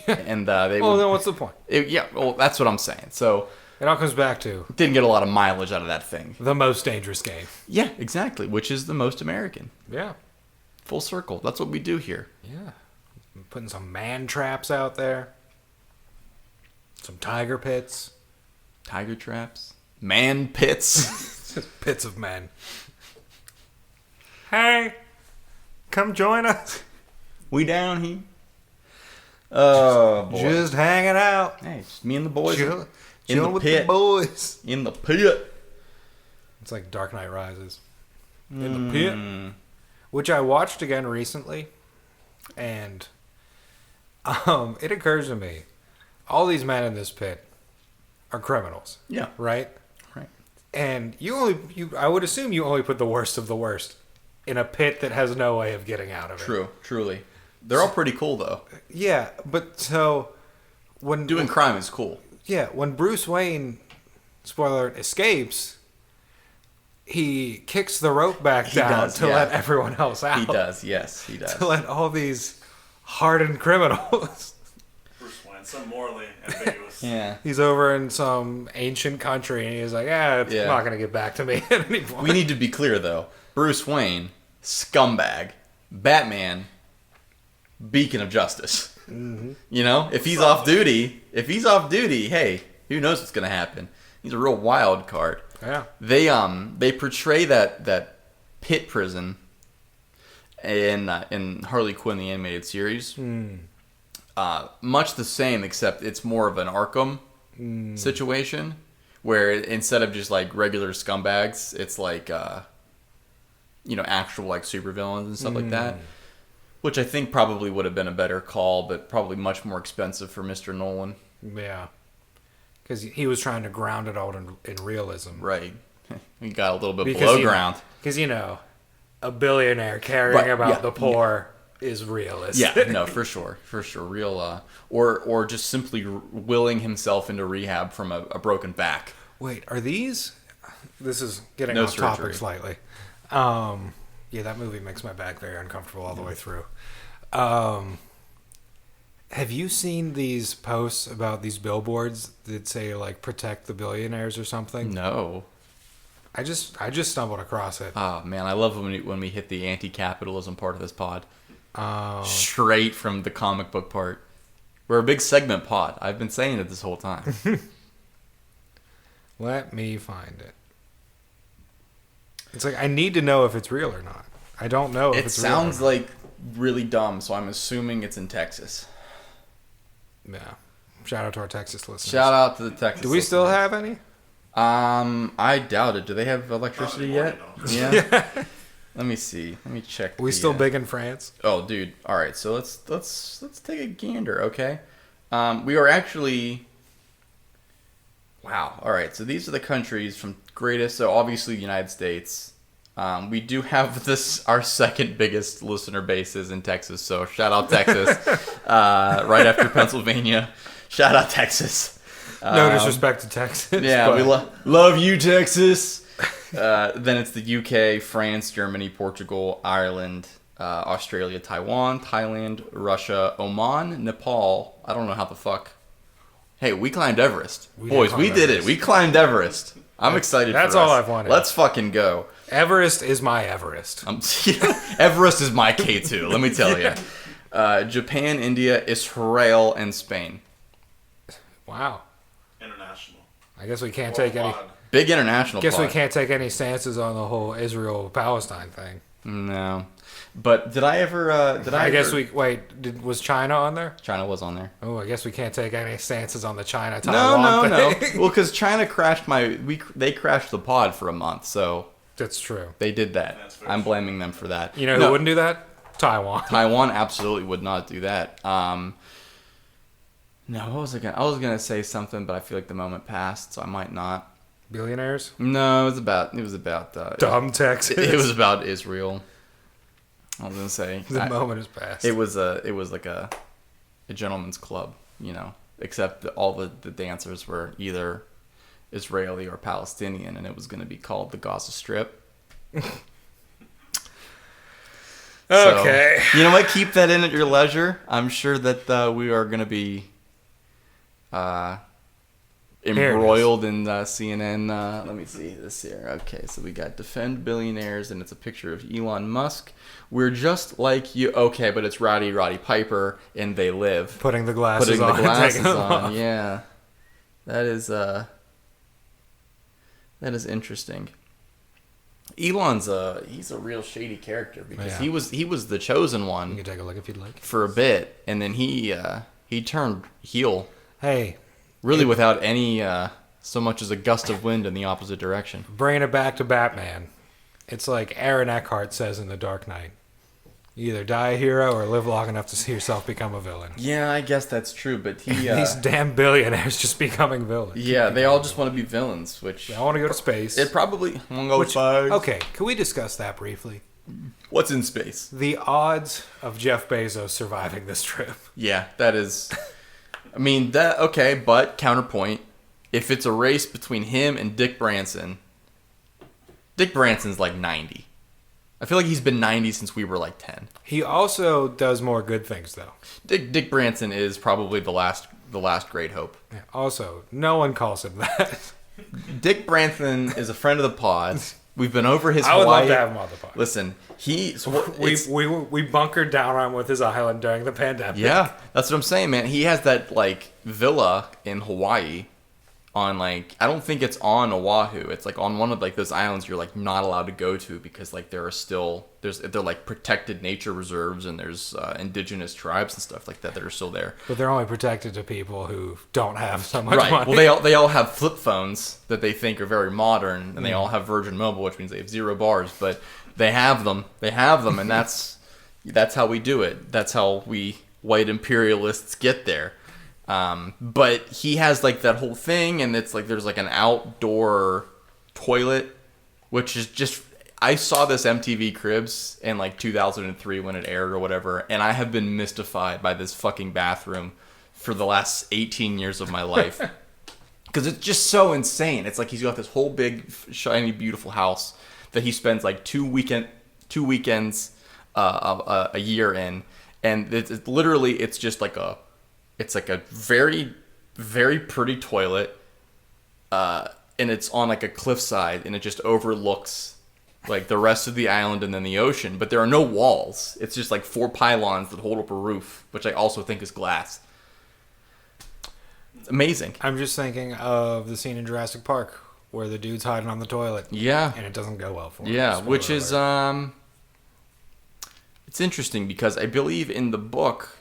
And they well, then what's the point? That's what I'm saying. So it all comes back to didn't get a lot of mileage out of that thing. The most dangerous game. Yeah, exactly. Which is the most American. Yeah. Full circle. That's what we do here. Yeah. Putting some man traps out there. Some tiger pits. Tiger traps. Man pits. Pits of men. Hey, come join us. We down here. Oh, boy. Just hanging out. Hey, just me and the boys. Chilling the with pit. the boys. In the pit. It's like Dark Knight Rises. In the pit. Which I watched again recently. And it occurs to me, all these men in this pit are criminals. Yeah. Right? Right. And I would assume you only put the worst of the worst in a pit that has no way of getting out of it. True, truly. They're all pretty cool, though. Yeah, but so when doing crime is cool. Yeah, when Bruce Wayne, spoiler alert, escapes, he kicks the rope back down to let everyone else out. He does, yes, he does. To let all these hardened criminals. Bruce Wayne, so morally ambiguous. Yeah. He's over in some ancient country, and he's like, it's not going to get back to me at any point. We need to be clear, though. Bruce Wayne, scumbag. Batman, beacon of justice. Mm-hmm. If he's off duty, hey, who knows what's gonna happen? He's a real wild card. Yeah. They portray that pit prison in Harley Quinn the animated series. Much the same, except it's more of an Arkham situation, where instead of just like regular scumbags, it's like actual like supervillains and stuff like that. Which I think probably would have been a better call, but probably much more expensive for Mr. Nolan. Yeah. Because he was trying to ground it all in realism. Right. He got a little bit below ground. Because, a billionaire caring about the poor is realistic. Yeah, no, for sure. For sure. Real, or just simply willing himself into rehab from a broken back. Wait, are these... This is getting No off surgery. topic slightly. Yeah, that movie makes my back very uncomfortable all the way through. Have you seen these posts about these billboards that say like protect the billionaires or something? No. I just stumbled across it. Oh man, I love when we hit the anti-capitalism part of this pod. Straight from the comic book part. We're a big segment pod. I've been saying it this whole time. Let me find it. It's like I need to know if it's real or not. I don't know if it's real. It sounds like really dumb, so I'm assuming it's in Texas. Yeah. Shout out to our Texas listeners. Shout out to the Texas Do we listeners. still have any? I doubt it. Do they have electricity yet? Yeah. Let me see. Let me check. We still big in France? Oh, dude. All right. So let's take a gander, okay? We are actually. Wow. All right. So these are the countries from greatest. So obviously the United States, We do have our second biggest listener base is in Texas, so shout out Texas. Right after Pennsylvania. Shout out Texas. No disrespect to Texas. Yeah, but... we love you, Texas. Then it's the UK, France, Germany, Portugal, Ireland, Australia, Taiwan, Thailand, Russia, Oman, Nepal. I don't know how the fuck. Hey, we climbed Everest. Boys, we did it. We climbed Everest. I'm excited for us. That's all I've wanted. Let's fucking go. Everest is my Everest. Everest is my K2, let me tell you. Japan, India, Israel, and Spain. Wow. International. I guess we can't take any... Big international Guess we pod. can't take any stances on the whole Israel-Palestine thing. No. But did I ever... was China on there? China was on there. Oh, I guess we can't take any stances on the China-Taiwan thing. No. Well, because China crashed they crashed the pod for a month, so... That's true. They did that. I'm blaming them for that. You know who wouldn't do that? Taiwan. Taiwan absolutely would not do that. No, what was I gonna? I was gonna say something, but I feel like the moment passed, so I might not. Billionaires? No, it was about dumb Texas. It was about Israel. I was gonna say the moment has passed. It was like a gentleman's club, you know, except that all the dancers were either Israeli or Palestinian, and it was gonna be called the Gaza Strip. Okay. So, you know what? Keep that in at your leisure. I'm sure that we are gonna be embroiled in CNN. Let me see this here. Okay, so we got defend billionaires, and it's a picture of Elon Musk. We're just like you. Okay, but it's Roddy Piper, and they live. Putting the glasses on. Yeah, that is interesting. Elon's he's a real shady character because he was the chosen one. You can take a look if you'd like. For a bit, and then he turned heel. Hey, really without any so much as a gust of wind in the opposite direction. Bringing it back to Batman, it's like Aaron Eckhart says in The Dark Knight: you either die a hero or live long enough to see yourself become a villain. Yeah, I guess that's true, but these damn billionaires just becoming villains. Yeah, they all just want to be villains, which they all want to go to space. It probably won't go to space. Okay, can we discuss that briefly? What's in space? The odds of Jeff Bezos surviving this trip. Yeah, that is. I mean, but counterpoint, if it's a race between him and Dick Branson's like 90. I feel like he's been 90 since we were like 10. He also does more good things, though. Dick Branson is probably the last great hope. Yeah, also, no one calls him that. Dick Branson is a friend of the pod. We've been over his I would Hawaii. love to have him on the pod. Listen, we bunkered down on him with his island during the pandemic. Yeah, that's what I'm saying, man. He has that like villa in Hawaii on like, I don't think it's on Oahu. It's like on one of like those islands you're like not allowed to go to because like they're like protected nature reserves, and there's indigenous tribes and stuff like that are still there. But they're only protected to people who don't have so much right. money. Well, they all have flip phones that they think are very modern, and they all have Virgin Mobile, which means they have 0 bars, but they have them, and that's how we do it. That's how we white imperialists get there. But he has like that whole thing, and it's like there's like an outdoor toilet, which is just, I saw this MTV Cribs in like 2003 when it aired or whatever, and I have been mystified by this fucking bathroom for the last 18 years of my life. Because it's just so insane. It's like he's got this whole big, shiny, beautiful house that he spends like two weekends a year in, and it's literally, it's just like it's like a very, very pretty toilet, and it's on like a cliffside, and it just overlooks like the rest of the island and then the ocean, but there are no walls. It's just like 4 pylons that hold up a roof, which I also think is glass. It's amazing. I'm just thinking of the scene in Jurassic Park where the dude's hiding on the toilet. Yeah. And it doesn't go well for him. Yeah, Spoiler which is alert. It's interesting because I believe in the book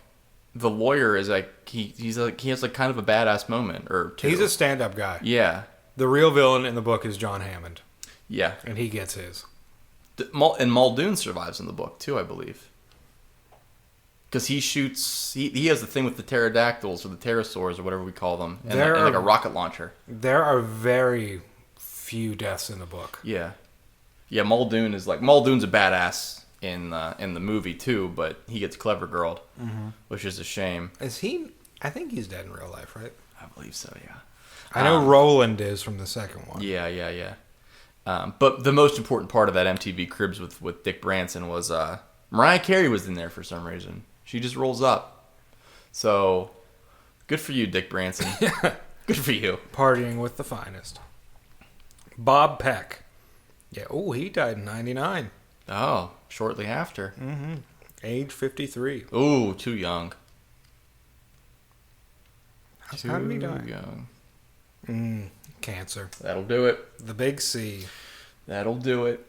the lawyer is like he has like kind of a badass moment or two. He's a stand-up guy. Yeah. The real villain in the book is John Hammond. Yeah. And he gets his. And Muldoon survives in the book too, I believe. Because he shoots, he has the thing with the pterodactyls or the pterosaurs or whatever we call them, and like a rocket launcher. There are very few deaths in the book. Yeah. Yeah, Muldoon's a badass in the movie too, but he gets clever girled, which is a shame. Is he? I think he's dead in real life, right? I believe so. Yeah. I know Roland is from the second one. Yeah. But the most important part of that MTV Cribs with Dick Branson was Mariah Carey was in there for some reason. She just rolls up. So good for you, Dick Branson. Good for you. Partying with the finest. Bob Peck. Yeah. Oh, he died in 99. Oh, shortly after. Mm-hmm. Age 53. Ooh, too young. How did he die? Young. Cancer. That'll do it. The big C. That'll do it.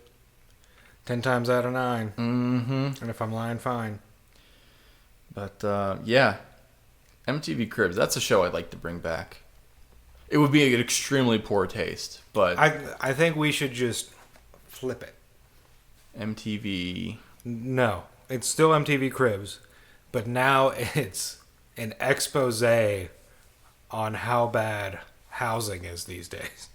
10 times out of 9. Mm-hmm. And if I'm lying, fine. But, yeah. MTV Cribs, that's a show I'd like to bring back. It would be an extremely poor taste, but... I think we should just flip it. MTV... No. It's still MTV Cribs, but now it's an expose on how bad housing is these days.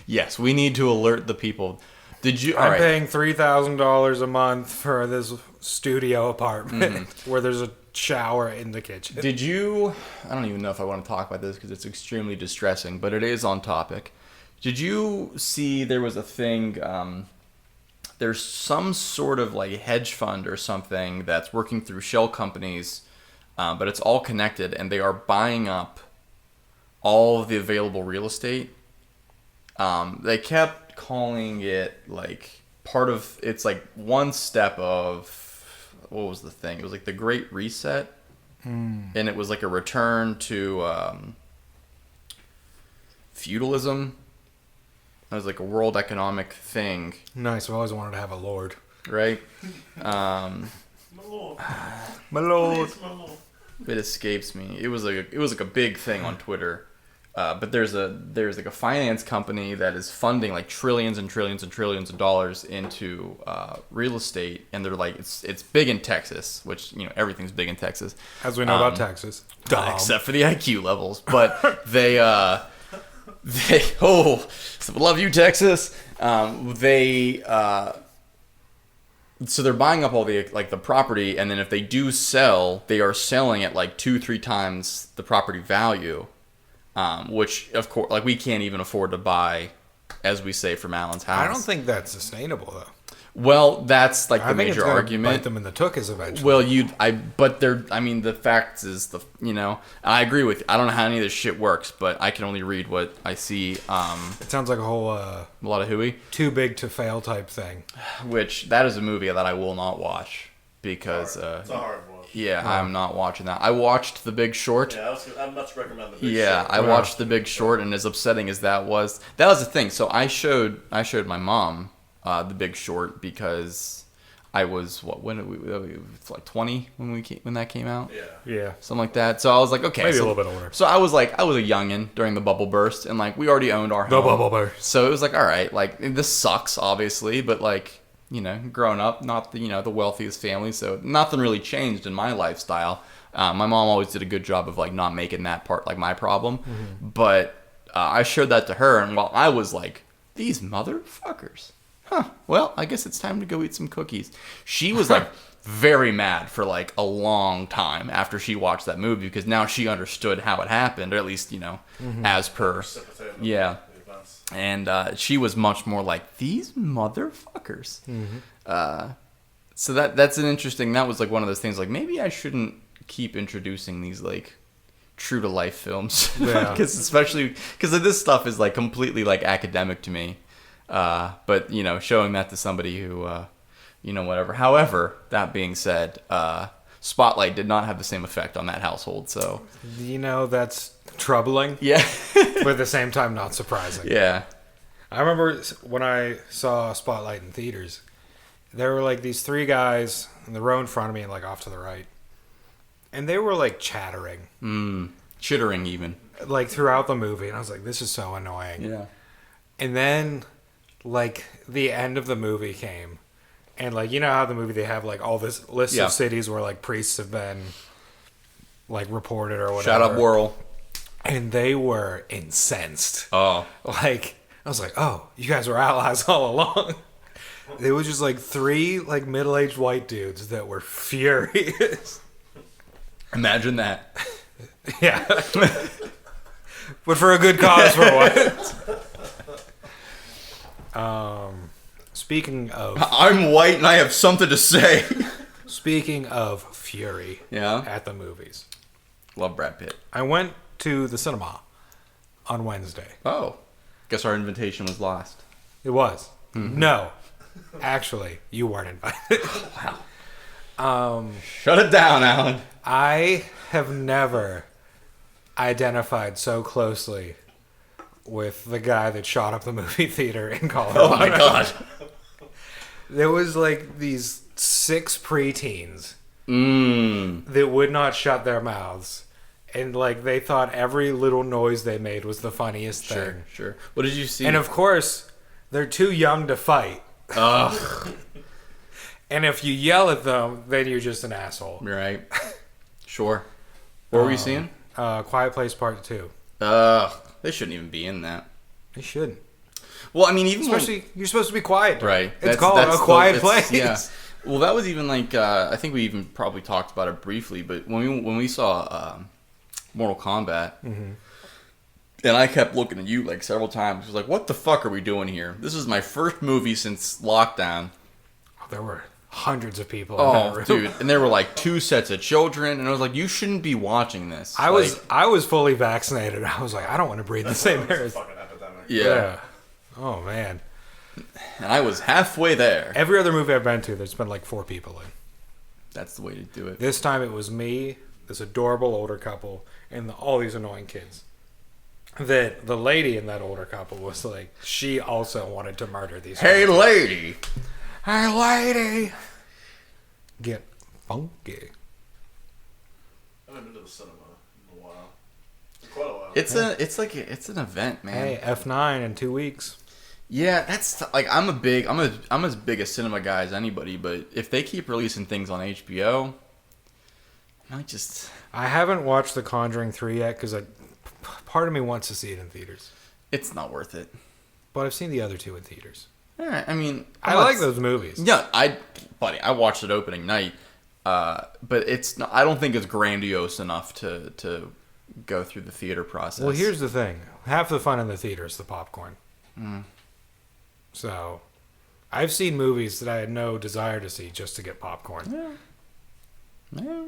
Yes, we need to alert the people. Did you? I'm paying $3,000 a month for this studio apartment where there's a shower in the kitchen. Did you? I don't even know if I want to talk about this because it's extremely distressing, but it is on topic. Did you see there was a thing? There's some sort of like hedge fund or something that's working through shell companies, but it's all connected, and they are buying up all of the available real estate. They kept calling it like part of, it's like one step of, what was the thing? It was like the Great Reset, and it was like a return to feudalism. It was like a world economic thing. Nice. I've always wanted to have a lord. Right? My lord. My lord. Please, my lord. It escapes me. It was like a big thing on Twitter. But there's like a finance company that is funding like trillions and trillions and trillions of dollars into real estate, and they're like it's big in Texas, which everything's big in Texas, As we know about Texas. except for the IQ levels. But they love you, Texas. So they're buying up all the the property, and then if they do sell, they are selling at like 2-3 times the property value. Which, of course, we can't even afford to buy, as we say, from Alan's house. I don't think that's sustainable, though. Well, that's the I think major it's gonna argument. bite them in the tuchus eventually. Well, the fact is, I agree with you. I don't know how any of this shit works, but I can only read what I see. It sounds like a whole a lot of hooey. too big to fail type thing. Which, that is a movie that I will not watch, because... It's a hard one. Yeah, I'm not watching that. I watched The Big Short. Yeah, I'd much recommend The Big Short. Yeah, I watched The Big Short, and as upsetting as that was the thing. So I showed my mom The Big Short because I was it's like 20 when that came out. Yeah. Something like that. So I was like, okay, Maybe a little bit older. So I was a youngin' during the bubble burst, and we already owned our home. The bubble burst. So it was all right, this sucks obviously, but growing up, not the wealthiest family, so nothing really changed in my lifestyle. My mom always did a good job of not making that part my problem. Mm-hmm. But I showed that to her, and while I was like, these motherfuckers, well, I guess it's time to go eat some cookies. She was very mad for a long time after she watched that movie, because now she understood how it happened, or at least as per And she was much more like, these motherfuckers. Mm-hmm. So that's an interesting, that was one of those things, maybe I shouldn't keep introducing these true to life films. Yeah. Especially because this stuff is completely academic to me. But showing that to somebody who, whatever. However, that being said, Spotlight did not have the same effect on that household. So, that's troubling. Yeah. But at the same time, not surprising. Yeah. I remember when I saw Spotlight in theaters, there were these 3 guys in the row in front of me and off to the right. And they were chattering. Chittering even. Throughout the movie. And I was like, this is so annoying. Yeah. And then the end of the movie came. And how the movie they have all this list of cities where priests have been reported or whatever. Shout out Worrell. And they were incensed. Oh. I was like, oh, you guys were allies all along. It was just like 3 like middle-aged white dudes that were furious. Imagine that. Yeah. But for a good cause for once. Speaking of... I'm white and I have something to say. Speaking of fury at the movies. Love Brad Pitt. I went to the cinema on Wednesday. Oh. Guess our invitation was lost. It was. Mm-hmm. No. Actually, you weren't invited. Wow. Shut it down, Alan. I have never identified so closely with the guy that shot up the movie theater in Colorado. Oh my god. There was like these 6 preteens Mm. that would not shut their mouths. And like they thought every little noise they made was the funniest thing. Sure. What did you see? And of course, they're too young to fight. Ugh. And if you yell at them, then you're just an asshole. Right. Sure. What were we seeing? Quiet Place Part 2. They shouldn't even be in that. They shouldn't. Well, I mean, even especially you're supposed to be quiet. Right. It's called A Quiet Place. Yeah. Well, that was even like I think we even probably talked about it briefly, but when we saw Mortal Kombat, mm-hmm. and I kept looking at you like several times, I was like, "What the fuck are we doing here? This is my first movie since lockdown." Oh, there were hundreds of people in that room. Dude, and there were like 2 sets of children, and I was like, "You shouldn't be watching this." I was fully vaccinated. I was like, I don't want to breathe the same air. Fucking epidemic. Yeah. Oh man. And I was halfway there. Every other movie I've been to, there's been like 4 people in. That's the way to do it. This time it was me, this adorable older couple, and all these annoying kids. That the lady in that older couple was like, she also wanted to murder these Hey, people. lady. Hey, lady. Get funky. I haven't been to the cinema in a while. Quite a while. It's an event, man. Hey, F9 in 2 weeks. Yeah, that's like I'm as big a cinema guy as anybody, but if they keep releasing things on HBO, I might just. I haven't watched The Conjuring 3 yet because part of me wants to see it in theaters. It's not worth it. But I've seen the other 2 in theaters. All right, I mean, I like those movies. Yeah, I watched it opening night, but it's not, I don't think it's grandiose enough to go through the theater process. Well, here's the thing: half the fun in the theater is the popcorn. Mm. So, I've seen movies that I had no desire to see just to get popcorn. Yeah.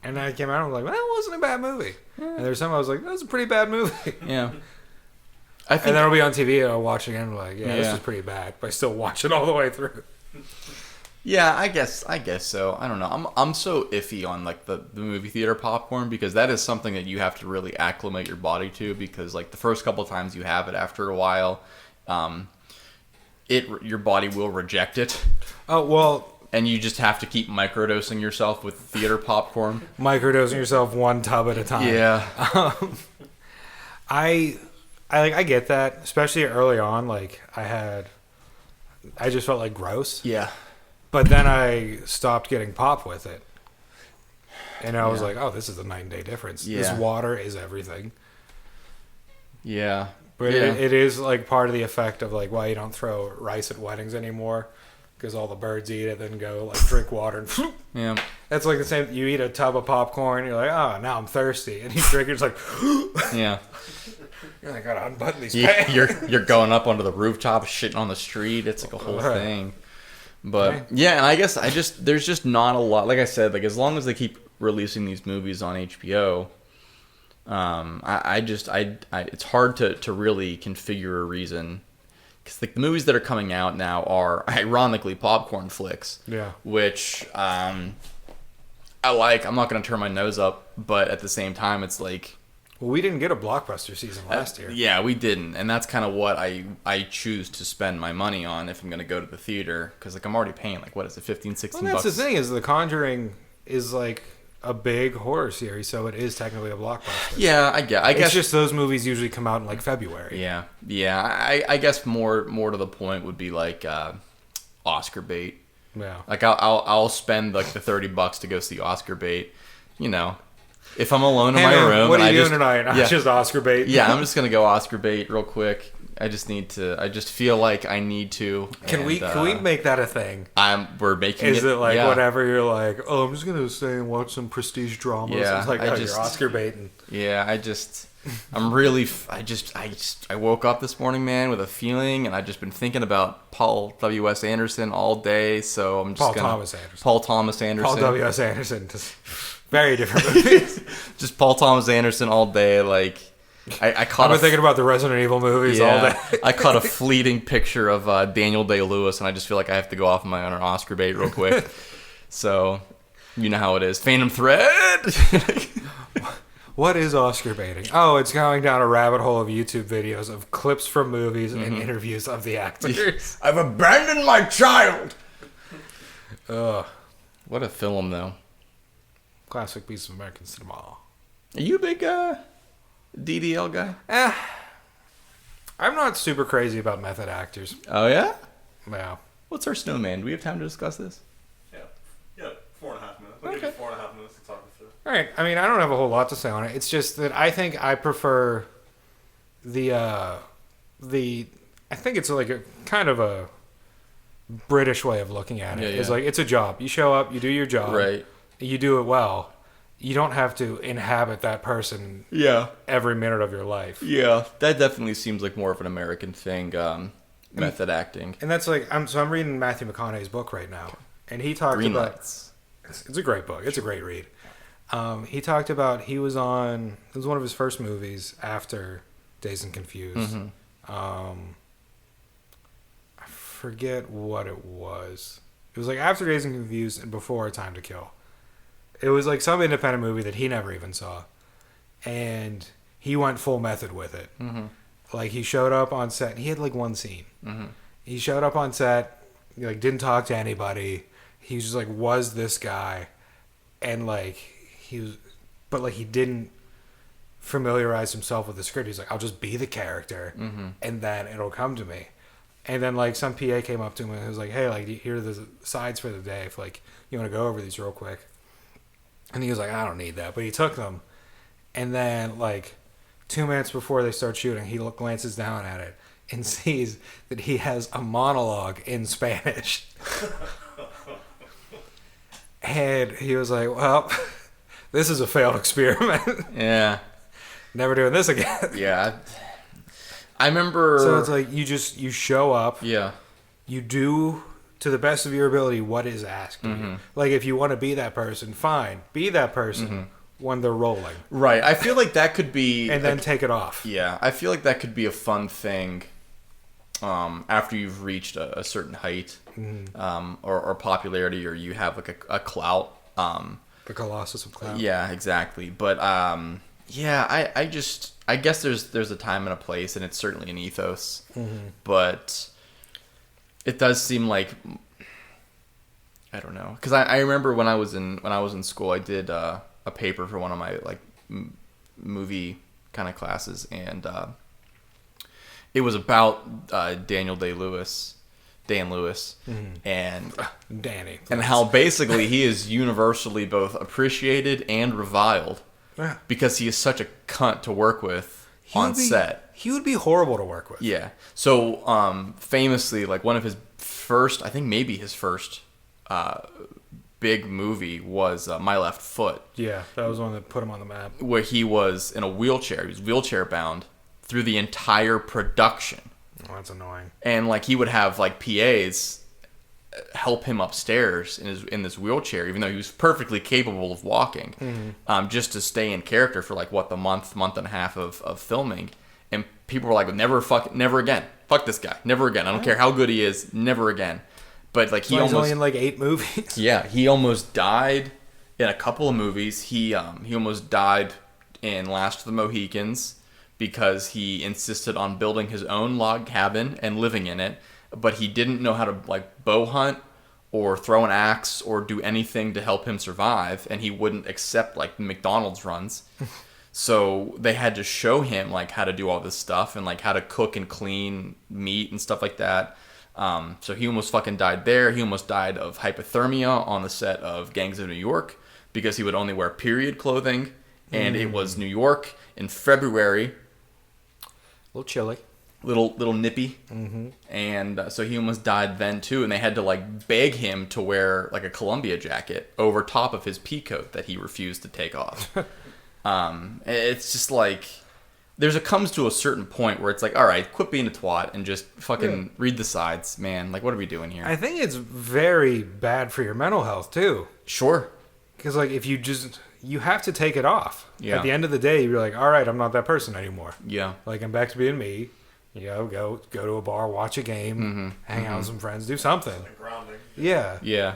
And I came out and was like, well, that wasn't a bad movie. Yeah. And there's some I was like, that was a pretty bad movie. Yeah. And then I'll be on TV and I'll watch it again and be like, this was pretty bad. But I still watch it all the way through. Yeah, I guess so. I don't know. I'm so iffy on like the movie theater popcorn because that is something that you have to really acclimate your body to because like the first couple of times you have it, after a while, your body will reject it. Oh, well. And you just have to keep microdosing yourself with theater popcorn. Microdosing yourself 1 tub at a time. Yeah. I get that, especially early on. Like I just felt like gross. Yeah. But then I stopped getting pop with it, and I was like, "Oh, this is a 9-day difference. Yeah. This water is everything." Yeah. But it is like part of the effect of like why you don't throw rice at weddings anymore, because all the birds eat it, then go like drink water and. Yeah. That's like the same. You eat a tub of popcorn, you're like, "Oh, now I'm thirsty," and you drink it, it's like. Yeah. You're like, gotta unbutton these pants. You're going up onto the rooftop, shitting on the street. It's like a whole thing. But yeah, and I guess there's just not a lot. Like I said, like as long as they keep releasing these movies on HBO, it's hard to really configure a reason because like the movies that are coming out now are ironically popcorn flicks. Yeah. Which I like. I'm not gonna turn my nose up, but at the same time, it's like. Well, we didn't get a blockbuster season last year. Yeah, we didn't, and that's kind of what I choose to spend my money on if I'm going to go to the theater, because like I'm already paying like what is it, $15, $16 well, that's the thing is The Conjuring is like a big horror series, so it is technically a blockbuster. Yeah, I guess. It's just those movies usually come out in like February. Yeah. I guess more to the point would be like Oscar bait. Yeah. Like I'll spend like the $30 to go see Oscar bait, you know. If I'm alone in Hey, my man, room, what are and you I doing tonight? yeah. Just Oscar bait. Yeah, I'm just gonna go Oscar bait real quick. I just feel like I need to. Can we make that a thing? We're making Is it like yeah. whenever you're like, oh, I'm just gonna stay and watch some prestige dramas? Yeah, It's like, I oh, just- you're Oscar baiting. Yeah, I'm really, I woke up this morning, man, with a feeling, and I've just been thinking about Paul W.S. Anderson all day, so I'm just Paul gonna... Thomas Anderson. Paul Thomas Anderson. Paul W.S. Anderson. Just very different movies. Just Paul Thomas Anderson all day, like... I caught I've been thinking about the Resident Evil movies all day. I caught a fleeting picture of Daniel Day-Lewis, and I just feel like I have to go off on my own Oscar bait real quick. So, you know how it is. Phantom Thread! What is Oscar baiting? Oh, it's going down a rabbit hole of YouTube videos of clips from movies and interviews of the actors. I've abandoned my child! Ugh. What a film, though. Classic piece of American cinema. Are you a big DDL guy? I'm not super crazy about method actors. Oh, yeah? Yeah. What's our snowman? Do we have time to discuss this? Yeah, 4.5 minutes. I'll give you 4.5 minutes to talk it through. All right. I mean, I don't have a whole lot to say on it. It's just that I think I prefer I think it's like a kind of a British way of looking at it. Yeah, It's yeah. like, it's a job. You show up, you do your job. Right. You do it well. You don't have to inhabit that person Yeah. every minute of your life. Yeah. That definitely seems like more of an American thing, method acting. And that's like, I'm reading Matthew McConaughey's book right now. And he talked Green about... lights. It's a great book. It's a great read. He talked about it was one of his first movies after Dazed and Confused. I forget what it was. It was like after Dazed and Confused and before A Time to Kill. It was like some independent movie that he never even saw. And he went full method with it. Like he showed up on set and he had like one scene. He showed up on set, like didn't talk to anybody. He was just like, was this guy. And like he didn't familiarize himself with the script. He's like, I'll just be the character and then it'll come to me. And then like some PA came up to him and was like, hey, like here are the sides for the day if like you want to go over these real quick. And he was like, I don't need that. But he took them. And then like 2 minutes before they start shooting, he glances down at it and sees that he has a monologue in Spanish. And he was like, well, this is a failed experiment. Yeah. Never doing this again. Yeah. I remember... So it's like you show up. Yeah. You do to the best of your ability what is asked of you. Like if you want to be that person, fine. Be that person when they're rolling. Right. I feel like that could be... And then take it off. Yeah. I feel like that could be a fun thing after you've reached a certain height or popularity, or you have like a clout. The Colossus of Cloud. Yeah, exactly. But yeah, I guess there's a time and a place, and it's certainly an ethos. But it does seem like, I don't know, because I remember when I was in school, I did a paper for one of my like movie kind of classes, and it was about Dan Lewis, and Danny. and how basically he is universally both appreciated and reviled because he is such a cunt to work with on set. He would be horrible to work with. Yeah. So famously, like one of his first, I think maybe his first big movie was My Left Foot. Yeah, that was one that put him on the map. Where he was in a wheelchair. He was wheelchair bound through the entire production. Oh, that's annoying. And like he would have like PAs help him upstairs in this wheelchair, even though he was perfectly capable of walking, just to stay in character for like the month and a half of filming. And people were like, never again. Fuck this guy. Never again. I don't care how good he is. Never again. But like He's only in like 8 movies. Yeah, he almost died in a couple of movies. He almost died in Last of the Mohicans because he insisted on building his own log cabin and living in it, but he didn't know how to like bow hunt or throw an axe or do anything to help him survive, and he wouldn't accept like McDonald's runs. So they had to show him like how to do all this stuff and like how to cook and clean meat and stuff like that. So he almost fucking died there. He almost died of hypothermia on the set of Gangs of New York because he would only wear period clothing and it was New York in February. A little chilly. Little nippy, and so he almost died then too. And they had to like beg him to wear like a Columbia jacket over top of his pea coat that he refused to take off. It's just like comes to a certain point where it's like, all right, quit being a twat and just fucking read the sides, man. Like, what are we doing here? I think it's very bad for your mental health too. Sure, because like if you have to take it off. Yeah. At the end of the day, you're like, all right, I'm not that person anymore. Yeah. Like I'm back to being me. You know, go to a bar, watch a game, hang out with some friends, do something. Grounding. Yeah. Yeah.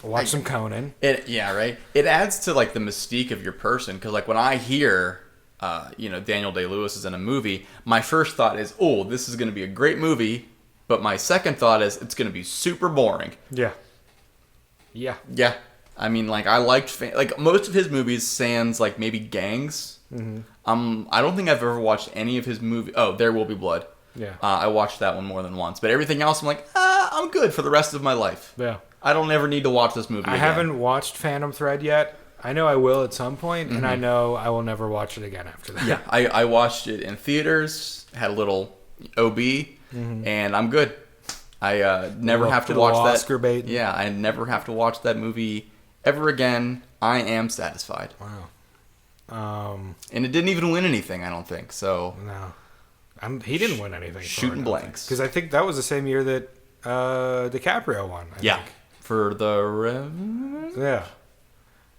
Watch some Conan. Right. It adds to like the mystique of your person, because like when I hear, Daniel Day-Lewis is in a movie, my first thought is, oh, this is going to be a great movie, but my second thought is it's going to be super boring. Yeah. Yeah. Yeah. I mean, like I liked like most of his movies, sans like maybe Gangs. I don't think I've ever watched any of his movies. Oh, There Will Be Blood. Yeah. I watched that one more than once, but everything else I'm like, I'm good for the rest of my life. Yeah. I don't ever need to watch this movie I haven't watched Phantom Thread yet. I know I will at some point, and I know I will never watch it again after that. Yeah, I watched it in theaters, had a little OB, and I'm good. I never have to watch that. Oscar bait. Yeah, I never have to watch that movie ever again. I am satisfied. Wow. And it didn't even win anything, I don't think. So no, he didn't win anything. Shooting blanks. Because I think that was the same year that DiCaprio won. I think. For the Revenant. Yeah,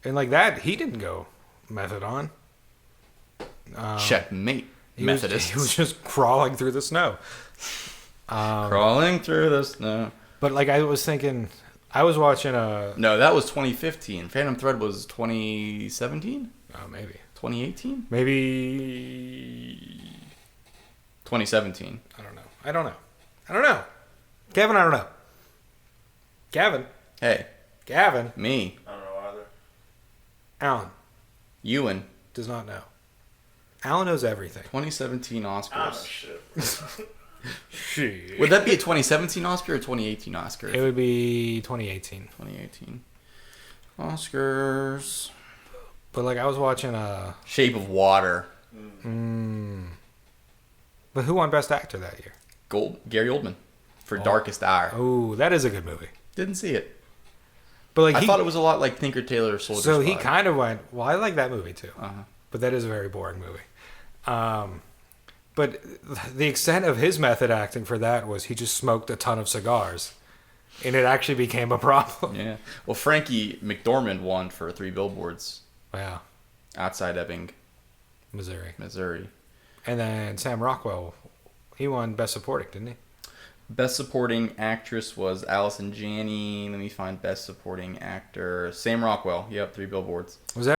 and like that, he didn't go method on. Checkmate, Methodists. He was just crawling through the snow. Crawling through the snow. But like I was thinking, I was watching a. No, that was 2015. Phantom Thread was 2017. Oh, maybe 2018. Maybe 2017. I don't know. Kevin, I don't know. Gavin. Hey. Gavin. Me. I don't know either. Alan. Ewan. Does not know. Alan knows everything. 2017 Oscars. Ah, shit. Shit. Would that be a 2017 Oscar or 2018 Oscar? It would be 2018. 2018. Oscars. But like I was watching Shape of Water. But who won Best Actor that year? Gary Oldman for Darkest Hour. Oh, that is a good movie. Didn't see it. But like I thought it was a lot like Tinker Tailor Soldier So Spy. he kind of went, well, I like that movie too. Uh-huh. But that is a very boring movie. But the extent of his method acting for that was he just smoked a ton of cigars. And it actually became a problem. Yeah. Well, Frankie McDormand won for 3 Billboards. Wow. Outside Ebbing, Missouri. And then Sam Rockwell, he won Best Supporting, didn't he? Best Supporting Actress was Allison Janney. Let me find Best Supporting Actor. Sam Rockwell. Yep, 3 Billboards. Was that